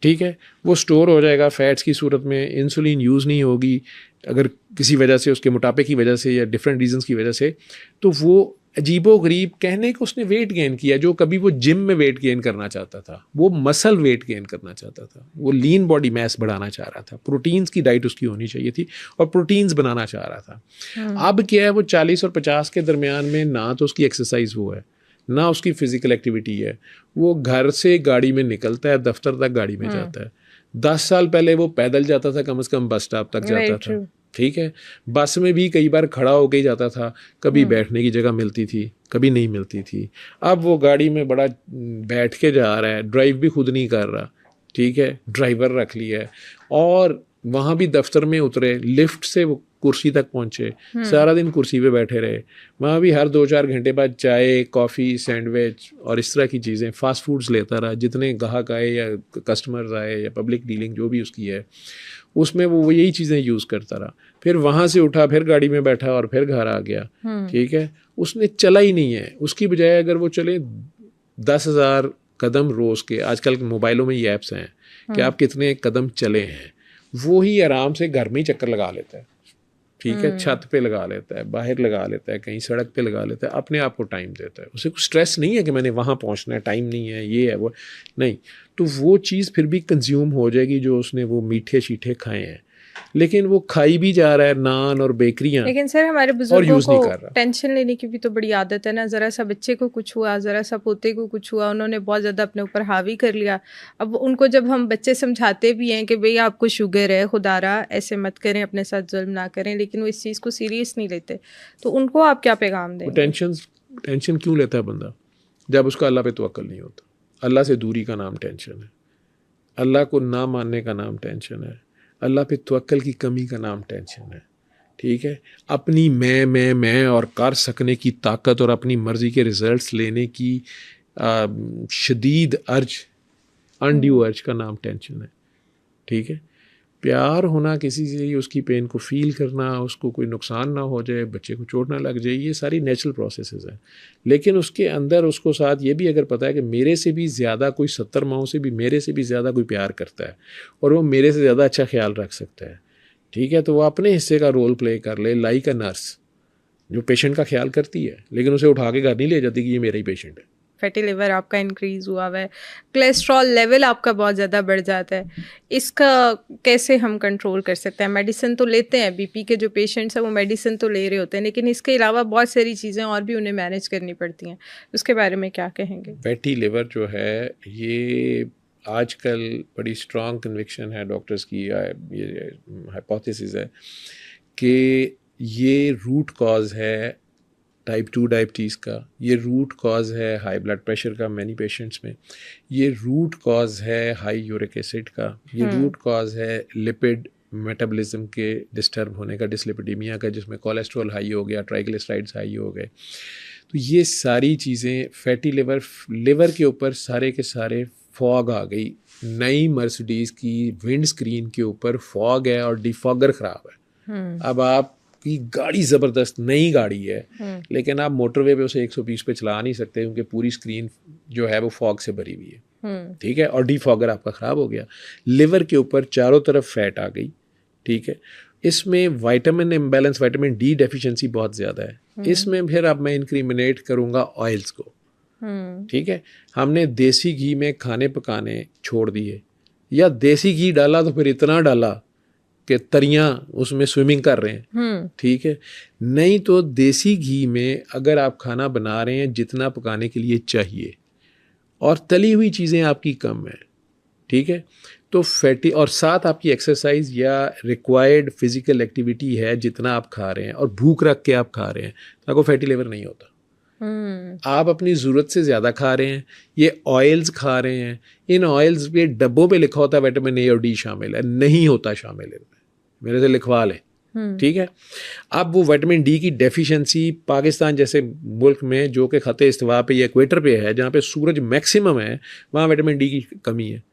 ठीक है। वो स्टोर हो जाएगा फैट्स की सूरत में, इंसुलिन यूज़ नहीं होगी अगर किसी वजह से, उसके मोटापे की वजह से या डिफरेंट रीजंस की वजह से, तो वो अजीबो गरीब कहने को उसने वेट गेन किया। जो कभी वो जिम में वेट गेन करना चाहता था, वो मसल वेट गेन करना चाहता था, वो लीन बॉडी मैस बढ़ाना चाह रहा था, प्रोटीन्स की डाइट उसकी होनी चाहिए थी और प्रोटीन्स बनाना चाह रहा था। अब क्या है, वो 40 और 50 के दरमियान में ना तो उसकी एक्सरसाइज वो है, ना उसकी फिजिकल एक्टिविटी है। वो घर से गाड़ी में निकलता है, दफ्तर तक गाड़ी में जाता है। 10 साल पहले वो पैदल जाता था, कम से कम बस स्टॉप तक जाता था, ठीक है। बस में भी कई बार खड़ा होकर ही जाता था, कभी बैठने की जगह मिलती थी, कभी नहीं मिलती थी। अब वो गाड़ी में बड़ा बैठ के जा रहा है, ड्राइव भी खुद नहीं कर रहा, ठीक है, ड्राइवर रख लिया है। और वहाँ भी दफ्तर में उतरे, लिफ्ट से वो कुर्सी तक पहुँचे, सारा दिन कुर्सी पे बैठे रहे। वहाँ भी हर 2-4 घंटे बाद चाय, कॉफ़ी, सैंडविच और इस तरह की चीज़ें, फास्ट फूड्स लेता रहा। जितने ग्राहक आए या कस्टमर्स आए या पब्लिक डीलिंग जो भी उसकी है, उसमें वो यही चीज़ें यूज़ करता रहा। फिर वहाँ से उठा, फिर गाड़ी में बैठा और फिर घर आ गया, ठीक है। उसने चला ही नहीं है। उसकी बजाय अगर वो चले 10,000 कदम रोज़ के, आजकल मोबाइलों में ये ऐप्स हैं कि आप कितने कदम चले हैं, वो ही आराम से घर में ही चक्कर लगा लेता है, ठीक है। छत पे लगा लेता है, बाहर लगा लेता है, कहीं सड़क पे लगा लेता है, अपने आप को टाइम देता है। उसे कुछ स्ट्रेस नहीं है कि मैंने वहाँ पहुँचना है, टाइम नहीं है, ये है वो नहीं। तो वो चीज़ फिर भी कंज्यूम हो जाएगी जो उसने वो मीठे शीठे खाए हैं। लेकिन वो खाई भी जा रहा है नान और बेकरियां, लेकिन सर हमारे और बुजुर्गों यूज़ नहीं को कर रहा। टेंशन लेने की भी तो बड़ी आदत है ना, ज़रा सा बच्चे को कुछ हुआ, ज़रा सा पोते को कुछ हुआ, उन्होंने बहुत ज़्यादा अपने ऊपर हावी कर लिया। अब उनको जब हम बच्चे समझाते भी हैं कि भई आपको शुगर है, खुदारा ऐसे मत करें, अपने साथ जुल्म ना करें, लेकिन वो इस चीज़ को सीरियस नहीं लेते। तो उनको आप क्या पैगाम वो देंगे? टेंशन क्यों लेता है बंदा? जब उसका अल्लाह पे तवक्कुल नहीं होता। अल्लाह से दूरी का नाम टेंशन है, अल्लाह को ना मानने का नाम टेंशन है, अल्लाह पे तवक्कुल की कमी का नाम टेंशन है। ठीक है, अपनी मैं और कर सकने की ताकत और अपनी मर्ज़ी के रिज़ल्ट्स लेने की शदीद अर्ज, अनड्यू अर्ज का नाम टेंशन है। ठीक है, प्यार होना किसी से, उसकी पेन को फील करना, उसको कोई नुकसान ना हो जाए, बच्चे को चोट ना लग जाए, ये सारी नेचुरल प्रोसेसेस हैं। लेकिन उसके अंदर उसको साथ ये भी अगर पता है कि मेरे से भी ज़्यादा कोई 70 माओं से भी, मेरे से भी ज़्यादा कोई प्यार करता है और वो मेरे से ज़्यादा अच्छा ख्याल रख सकता है, ठीक है, तो वो अपने हिस्से का रोल प्ले कर ले, लाइक अ नर्स जो पेशेंट का ख्याल करती है, लेकिन उसे उठा के घर नहीं ले जाती कि ये मेरा ही पेशेंट है। फैटी लिवर आपका इंक्रीज़ हुआ हुआ है, कोलेस्ट्रॉल लेवल आपका बहुत ज़्यादा बढ़ जाता है, इसका कैसे हम कंट्रोल कर सकते हैं? मेडिसिन तो लेते हैं, बीपी के जो पेशेंट्स हैं वो मेडिसिन तो ले रहे होते हैं, लेकिन इसके अलावा बहुत सारी चीज़ें और भी उन्हें मैनेज करनी पड़ती हैं, उसके बारे में क्या कहेंगे? फैटी लिवर जो है ये आजकल बड़ी स्ट्रॉन्ग कन्विक्शन है डॉक्टर्स की, ये हाइपोथेसिस है कि ये रूट कॉज है टाइप 2 डायबिटीज़ का, ये रूट कॉज है हाई ब्लड प्रेशर का मैनी पेशेंट्स में, ये रूट कॉज है हाई यूरिक एसिड का, ये रूट कॉज है लिपिड मेटाबॉलिज्म के डिस्टर्ब होने का, डिसलिपिडीमिया का, जिसमें कोलेस्ट्रॉल हाई हो गया, ट्राइग्लिसराइड्स हाई हो गए। तो ये सारी चीज़ें फैटी लिवर के ऊपर सारे के सारे फॉग आ गई। नई मर्सिडीज़ की विंड स्क्रीन के ऊपर फॉग है और डिफॉगर ख़राब है। अब आपकी गाड़ी ज़बरदस्त नई गाड़ी है, लेकिन आप मोटरवे पे उसे 120 पे चला नहीं सकते क्योंकि पूरी स्क्रीन जो है वो फॉग से भरी हुई है। ठीक है, और डिफॉगर आपका ख़राब हो गया। लिवर के ऊपर चारों तरफ फैट आ गई। ठीक है, इसमें vitamin imbalance, vitamin D deficiency बहुत ज़्यादा है। इसमें फिर अब मैं इंक्रीमिनेट करूँगा ऑयल्स को। ठीक है, हमने देसी घी में खाने पकाने छोड़ दिए, या देसी घी डाला तो फिर इतना डाला कि तरियां उसमें स्विमिंग कर रहे हैं। ठीक है, नहीं तो देसी घी में अगर आप खाना बना रहे हैं जितना पकाने के लिए चाहिए और तली हुई चीज़ें आपकी कम है, ठीक है, तो फैटी, और साथ आपकी एक्सरसाइज या रिक्वायर्ड फिजिकल एक्टिविटी है जितना आप खा रहे हैं और भूख रख के आप खा रहे हैं, तो आपको फैटी लिवर नहीं होता। आप अपनी ज़रूरत से ज़्यादा खा रहे हैं, ये ऑयल्स खा रहे हैं, इन ऑयल्स पे डब्बों पे लिखा होता है विटामिन ए और डी शामिल है, नहीं होता शामिल है, मेरे से लिखवा लें। ठीक है, अब वो विटामिन डी की डेफिशिएंसी पाकिस्तान जैसे मुल्क में जो कि खते इस्तिवा पे या इक्वेटर पे है, जहाँ पे सूरज मैक्सिमम है, वहाँ विटामिन डी की कमी है।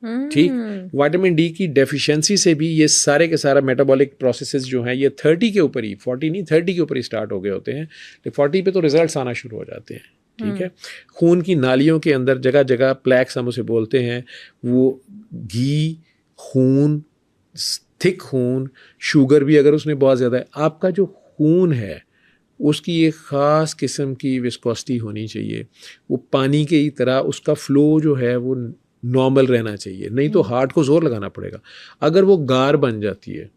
ठीक, विटामिन डी की डेफिशिएंसी से भी ये सारे के सारा मेटाबॉलिक प्रोसेसेस जो हैं ये 30 के ऊपर ही, 40 नहीं 30 के ऊपर ही स्टार्ट हो गए होते हैं, तो 40 पे तो रिजल्ट्स आना शुरू हो जाते हैं। ठीक है, खून की नालियों के अंदर जगह जगह प्लैक्स हम उसे बोलते हैं, वो घी, खून, थिक खून, शुगर भी अगर उसमें बहुत ज़्यादा है, आपका जो खून है उसकी एक ख़ास किस्म की विस्कोसिटी होनी चाहिए, वो पानी की ही तरह उसका फ्लो जो है वो नॉर्मल रहना चाहिए, नहीं तो हार्ट को जोर लगाना पड़ेगा। अगर वो गार बन जाती है,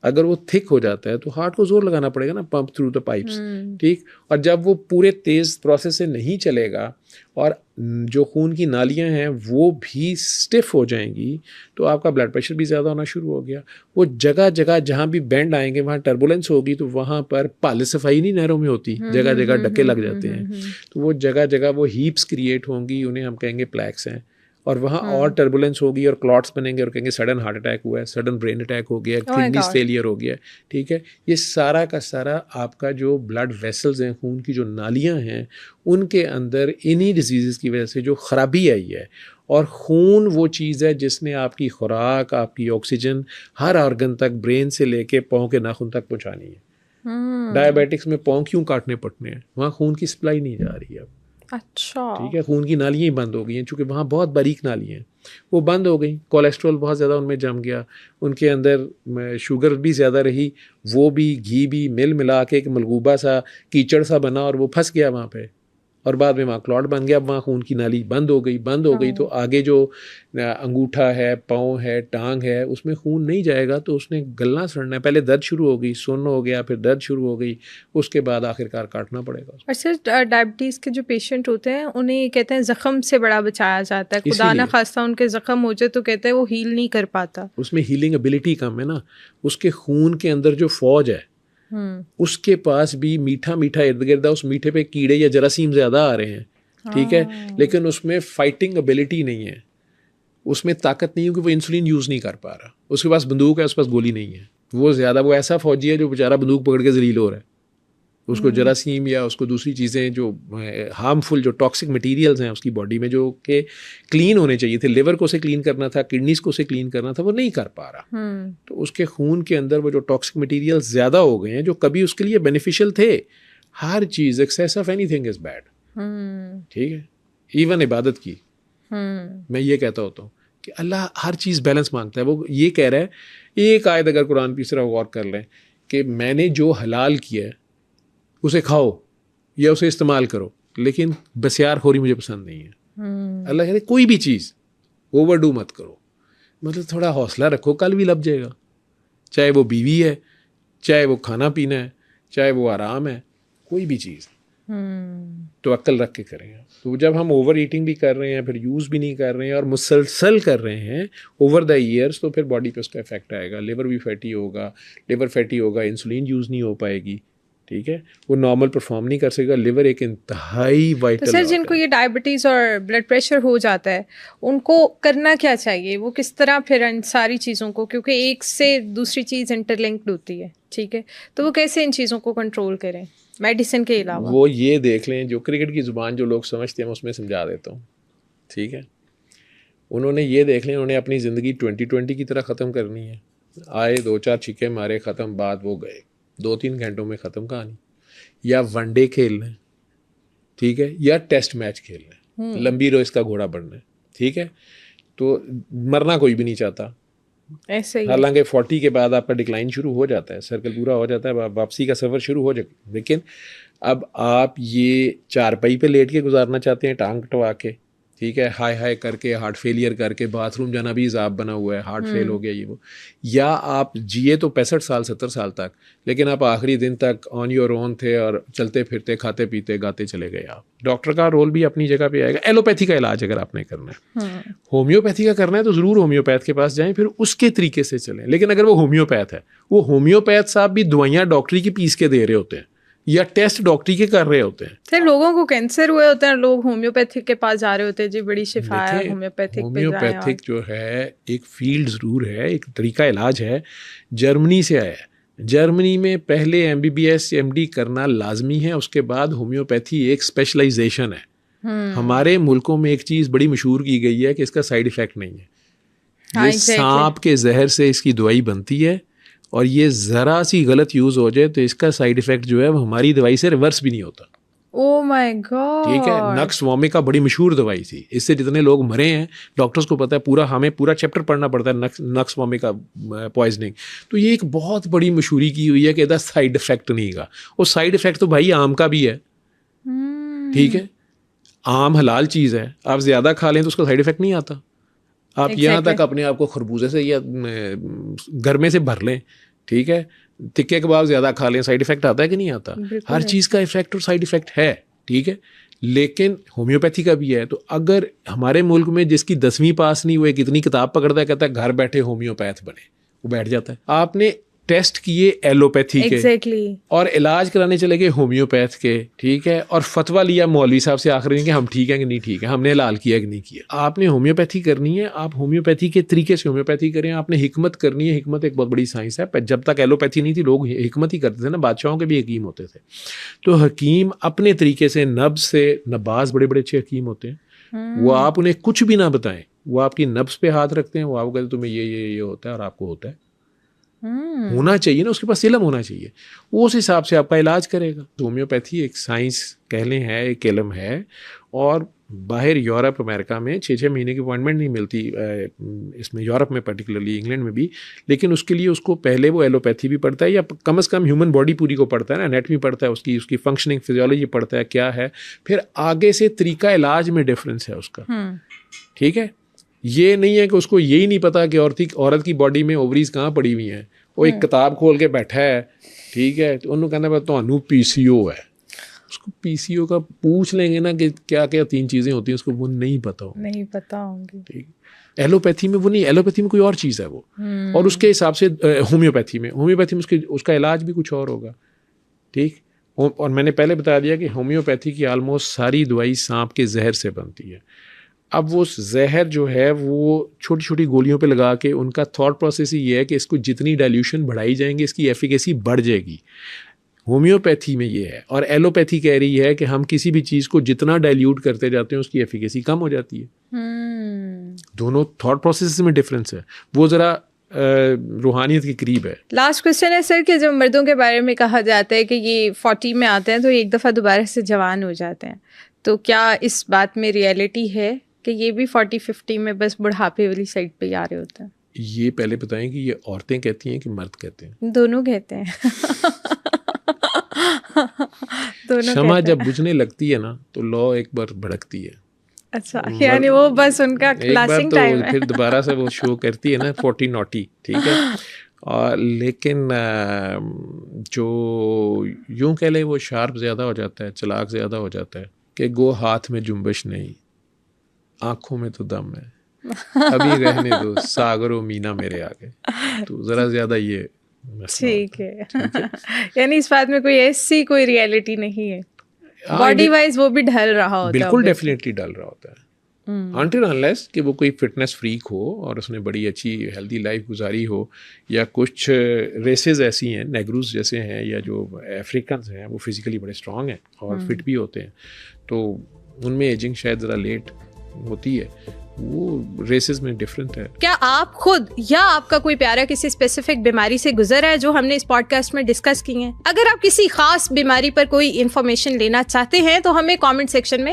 अगर वो थिक हो जाता है, तो हार्ट को जोर लगाना पड़ेगा ना, पंप थ्रू द पाइप्स। ठीक, और जब वो पूरे तेज़ प्रोसेस से नहीं चलेगा और जो खून की नालियां हैं वो भी स्टिफ हो जाएंगी, तो आपका ब्लड प्रेशर भी ज़्यादा होना शुरू हो गया। वो जगह जगह जहाँ भी बेंड आएंगे वहाँ टर्बुलेंस होगी, तो वहाँ पर पाले सफाई नहीं नहरों में होती, जगह जगह डके लग जाते हैं, तो वो जगह जगह वो हीप्स क्रिएट होंगी, उन्हें हम कहेंगे प्लैक्स हैं, और वहाँ और टर्बुलेंस होगी और क्लॉट्स बनेंगे और कहेंगे सडन हार्ट अटैक हुआ है, सडन ब्रेन अटैक हो गया, किडनी फेलियर हो गया। ठीक है, ये सारा का सारा आपका जो ब्लड वेसल्स हैं, खून की जो नालियाँ हैं, उनके अंदर इन्हीं डिजीज़ की वजह से जो ख़राबी आई है। और खून वो चीज़ है जिसने आपकी खुराक, आपकी ऑक्सीजन हर ऑर्गन तक, ब्रेन से लेके पाँव के नाखून तक पहुँचानी है। डायबिटिक्स में पाँव क्यों काटने पड़ने हैं? वहाँ खून की सप्लाई नहीं जा रही है। अच्छा, ठीक है, खून की नालियाँ ही बंद हो गई हैं, चूँकि वहाँ बहुत बारीक नालियाँ हैं, वो बंद हो गई, कोलेस्ट्रॉल बहुत ज़्यादा उनमें जम गया, उनके अंदर शुगर भी ज़्यादा रही, वो भी, घी भी मिल मिला के एक मलगूबा सा कीचड़ सा बना और वो फंस गया वहाँ पे। और बाद में वहाँ क्लॉट बन गया, अब वहाँ खून की नाली बंद हो गई तो आगे जो अंगूठा है, पाँव है, टांग है, उसमें खून नहीं जाएगा तो उसने गलना सड़ना है। पहले दर्द शुरू हो गई, सुन्न हो गया, फिर दर्द शुरू हो गई, उसके बाद आखिरकार काटना पड़ेगा। और सर डायबिटीज़ के जो पेशेंट होते हैं उन्हें कहते हैं ज़ख्म से बड़ा बचाया जाता है, खुदा ना खास्ता उनके ज़ख्म हो जाए तो कहते हैं वो हील नहीं कर पाता, उसमें हीलिंग एबिलिटी कम है ना। उसके खून के अंदर जो फौज है उसके पास भी मीठा मीठा इर्द गिर्द, उस मीठे पे कीड़े या जरासीम ज़्यादा आ रहे हैं, ठीक है, लेकिन उसमें फाइटिंग एबिलिटी नहीं है, उसमें ताकत नहीं है कि वो इंसुलिन यूज़ नहीं कर पा रहा। उसके पास बंदूक है, उसके पास गोली नहीं है, वो ऐसा फौजी है जो बेचारा बंदूक पकड़ के जलील हो रहा है। उसको जरासीम या उसको दूसरी चीज़ें जो हार्मफुल, जो टॉक्सिक मटेरियल्स हैं उसकी बॉडी में, जो कि क्लीन होने चाहिए थे, लिवर को से क्लीन करना था, किडनीज को से क्लीन करना था, वो नहीं कर पा रहा। तो उसके खून के अंदर वो जो टॉक्सिक मटेरियल्स ज़्यादा हो गए हैं जो कभी उसके लिए बेनिफिशियल थे। हर चीज़, excess of anything is bad, ठीक है, इवन इबादत की। मैं ये कहता होता हूँ कि अल्लाह हर चीज़ बैलेंस मांगता है। वो ये कह रहा है, एक आयत अगर कुरान की तरफ गौर कर लें कि मैंने जो हलाल किया है उसे खाओ या उसे इस्तेमाल करो, लेकिन बसियारखोरी मुझे पसंद नहीं है। अल्लाह कह रहे कोई भी चीज़ ओवरडू मत करो, मतलब थोड़ा हौसला रखो, कल भी लब जाएगा। चाहे वो बीवी है, चाहे वो खाना पीना है, चाहे वो आराम है, कोई भी चीज़ तो अक्ल रख के करें। तो जब हम ओवर ईटिंग भी कर रहे हैं, फिर यूज़ भी नहीं कर रहे हैं और मुसलसल कर रहे हैं ओवर द ईयर्स, तो फिर बॉडी पे उसका इफेक्ट आएगा। लिवर भी फैटी होगा, इंसुलिन यूज़ नहीं हो पाएगी, ठीक है, वो नॉर्मल परफॉर्म नहीं कर सकेगा। लिवर एक इंतहाई वाइटल। तो सर जिनको ये डायबिटीज़ और ब्लड प्रेशर हो जाता है उनको करना क्या चाहिए? वो किस तरह फिर इन सारी चीज़ों को, क्योंकि एक से दूसरी चीज़ इंटरलिंक्ड होती है, ठीक है, तो वो कैसे इन चीज़ों को कंट्रोल करें मेडिसिन के अलावा? वो ये देख लें, जो क्रिकेट की ज़ुबान जो लोग समझते हैं मैं उसमें समझा देता हूँ, ठीक है। उन्होंने ये देख लें, उन्होंने अपनी ज़िंदगी 2020 की तरह ख़त्म करनी है। आए 2-4 छिक्के मारे, ख़त्म, बात वो गए, 2-3 घंटों में ख़त्म कहानी। या वनडे खेल लें, ठीक है, या टेस्ट मैच खेल लें, लंबी रेस का घोड़ा बनना है, ठीक है। तो मरना कोई भी नहीं चाहता, ऐसे ही। हालांकि 40 के बाद आपका डिक्लाइन शुरू हो जाता है, सर्कल पूरा हो जाता है, वापसी का सफ़र शुरू हो जाता। लेकिन अब आप ये चारपाई पे लेट के गुजारना चाहते हैं, टांग कटवा के, ठीक है, हाय हाय करके, हार्ट फेलियर करके, बाथरूम जाना भी हिसाब बना हुआ है, हार्ट फेल हो गया ये वो, या आप जिए तो 65 साल 70 साल तक, लेकिन आप आखिरी दिन तक ऑन योर ओन थे और चलते फिरते, खाते पीते, गाते चले गए। आप डॉक्टर का रोल भी अपनी जगह पे आएगा। एलोपैथी का इलाज अगर आपने करना है, होम्योपैथी का करना है तो ज़रूर होम्योपैथ के पास जाएं, फिर उसके तरीके से चलें। लेकिन अगर वो होम्योपैथ है, वो होम्योपैथ साहब भी दवाइयाँ डॉक्टरी की पीस के दे रहे होते हैं या टेस्ट डॉक्टरी के कर रहे होते हैं। सर लोगों को कैंसर हुए होते हैं, लोग होम्योपैथिक के पास जा रहे होते हैं, जी बड़ी शिफा है, होम्योपैथिक जो है एक फील्ड ज़रूर है, एक तरीका इलाज है, जर्मनी से आया है। जर्मनी में पहले MBBS MD करना लाजमी है, उसके बाद होम्योपैथी एक स्पेशलाइजेशन है। हमारे मुल्कों में एक चीज़ बड़ी मशहूर की गई है कि इसका साइड इफ़ेक्ट नहीं है। ये सांप के जहर से इसकी दवाई बनती है और ये ज़रा सी गलत यूज़ हो जाए तो इसका साइड इफ़ेक्ट जो है वो हमारी दवाई से रिवर्स भी नहीं होता। ओह माय गॉड, ठीक है। नक्स वॉमिका बड़ी मशहूर दवाई थी, इससे जितने लोग मरे हैं डॉक्टर्स को पता है, पूरा हमें पूरा चैप्टर पढ़ना पड़ता है नक्स वॉमिका पॉइजनिंग। तो ये एक बहुत बड़ी मशहूरी की हुई है कि इसका साइड इफ़ेक्ट नहीं का। और साइड इफ़ेक्ट तो भाई आम का भी है, ठीक है, आम हलाल चीज़ है, आप ज़्यादा खा लें तो उसका साइड इफ़ेक्ट नहीं आता। आप यहाँ तक अपने आप को खरबूजे से या गर्मे से भर लें, ठीक है, तिक्के कबाब ज़्यादा खा लें, साइड इफ़ेक्ट आता है कि नहीं आता? हर चीज़ का इफ़ेक्ट और साइड इफ़ेक्ट है, ठीक है। लेकिन होम्योपैथी का भी है। तो अगर हमारे मुल्क में जिसकी 10वीं पास नहीं हुए, कितनी किताब पकड़ता है, कहता है घर बैठे होम्योपैथ बने, वो बैठ जाता है। आपने टेस्ट किए एलोपैथी के और इलाज कराने चले गए होम्योपैथ के, ठीक है, और फतवा लिया मौलवी साहब से आखिर दिन कि हम ठीक है कि नहीं ठीक है, हमने हलाल किया कि नहीं किया। आपने होम्योपैथी करनी है, आप होम्योपैथी के तरीके से होम्योपैथी करें। आपने हिकमत करनी है, हिकमत एक बहुत बड़ी साइंस है। जब तक एलोपैथी नहीं थी लोग हिकमत ही करते थे ना, बादशाहों के भी हकीम होते थे। तो हकीम अपने तरीके से, नब्ज से, नबाज बड़े बड़े अच्छे हकीम होते हैं, वो आप उन्हें कुछ भी ना बताएं, वो आपकी नब्ज पे हाथ रखते हैं, वो आपको कहते तुम्हें ये होता है और आपको होता है। होना चाहिए ना, उसके पास इल्म होना चाहिए, वो उस हिसाब से आपका इलाज करेगा। होम्योपैथी एक साइंस कह लें है, एक इल्म है और बाहर यूरोप अमेरिका में 6-6 महीने की अपॉइंटमेंट नहीं मिलती, इसमें यूरोप में पर्टिकुलरली, इंग्लैंड में भी, लेकिन उसके लिए उसको पहले वो एलोपैथी भी पढ़ता है या कम से कम ह्यूमन बॉडी पूरी को पढ़ता है ना, एनाटॉमी पढ़ता है उसकी फंक्शनिंग फिजियोलॉजी पढ़ता है क्या है, फिर आगे से तरीका इलाज में डिफरेंस है उसका। ठीक है, ये नहीं है कि उसको यही नहीं पता कि औरत की बॉडी में ओवरीज कहाँ पड़ी हुई हैं, वो एक किताब खोल के बैठा है, ठीक है, तो उन्होंने कहना तो PCO है, उसको PCO का पूछ लेंगे ना कि क्या क्या 3 चीज़ें होती हैं, उसको वो नहीं पता होंगी। ठीक, एलोपैथी में वो नहीं, एलोपैथी में कोई और चीज़ है वो, और उसके हिसाब से होम्योपैथी में उसका इलाज भी कुछ और होगा। ठीक, और मैंने पहले बता दिया कि होम्योपैथी की ऑलमोस्ट सारी दवाई सांप के जहर से बनती है। अब वो जहर जो है वो छोटी छोटी गोलियों पे लगा के, उनका थॉट प्रोसेस ही ये है कि इसको जितनी डाइल्यूशन बढ़ाई जाएंगे इसकी एफिकेसी बढ़ जाएगी। होम्योपैथी में ये है, और एलोपैथी कह रही है कि हम किसी भी चीज़ को जितना डाइल्यूट करते जाते हैं उसकी एफिकेसी कम हो जाती है। दोनों थॉट प्रोसेस में डिफरेंस है, वो ज़रा रूहानियत के करीब है। लास्ट क्वेश्चन है सर कि जब मर्दों के बारे में कहा जाता है कि ये 40 में आते हैं तो एक दफ़ा दोबारा से जवान हो जाते हैं, तो क्या इस बात में रियलिटी है कि ये भी 40-50 में बस बुढ़ापे वाली साइड पे आ रहे होते हैं? ये पहले बताएं कि ये औरतें कहती हैं कि मर्द कहते हैं? दोनों कहते हैं। दोनों शमा कहते जब हैं। बुझने लगती है ना तो लौ एक बार भड़कती है। अच्छा, यानी वो बस उनका क्लासिंग टाइम है। फिर दोबारा से वो शो करती है ना 40 नॉटी, ठीक है। और लेकिन जो यूं कह ले वो शार्प ज़्यादा हो जाता है, चलाक ज़्यादा हो जाता है कि गो हाथ में जुम्बश नहीं, आँखों में तो दम है, अभी रहने दो सागरो मीना मेरे आगे, तो ज़रा ज़्यादा ये ठीक है। यानी इस बात में कोई ऐसी कोई रियलिटी नहीं है, बॉडी वाइज वो भी ढल रहा होता है। बिल्कुल डेफिनेटली ढल रहा होता है, अनटिल अनलेस कि वो कोई फिटनेस फ्रीक हो और उसने बड़ी अच्छी हेल्दी लाइफ गुजारी हो, या कुछ रेसेस ऐसी हैं, नेग्रूज जैसे हैं या जो अफ्रीकन हैं, वो फिजिकली बड़े स्ट्रॉन्ग हैं और फिट भी होते हैं, तो उनमें एजिंग शायद ज़रा लेट होती है, वो रेसेस में डिफरेंट है। क्या आप खुद या आपका कोई प्यारा किसी स्पेसिफिक बीमारी से गुजरा है जो हमने इस पॉडकास्ट में डिस्कस की है? अगर आप किसी खास बीमारी पर कोई इन्फॉर्मेशन लेना चाहते हैं तो हमें कमेंट सेक्शन में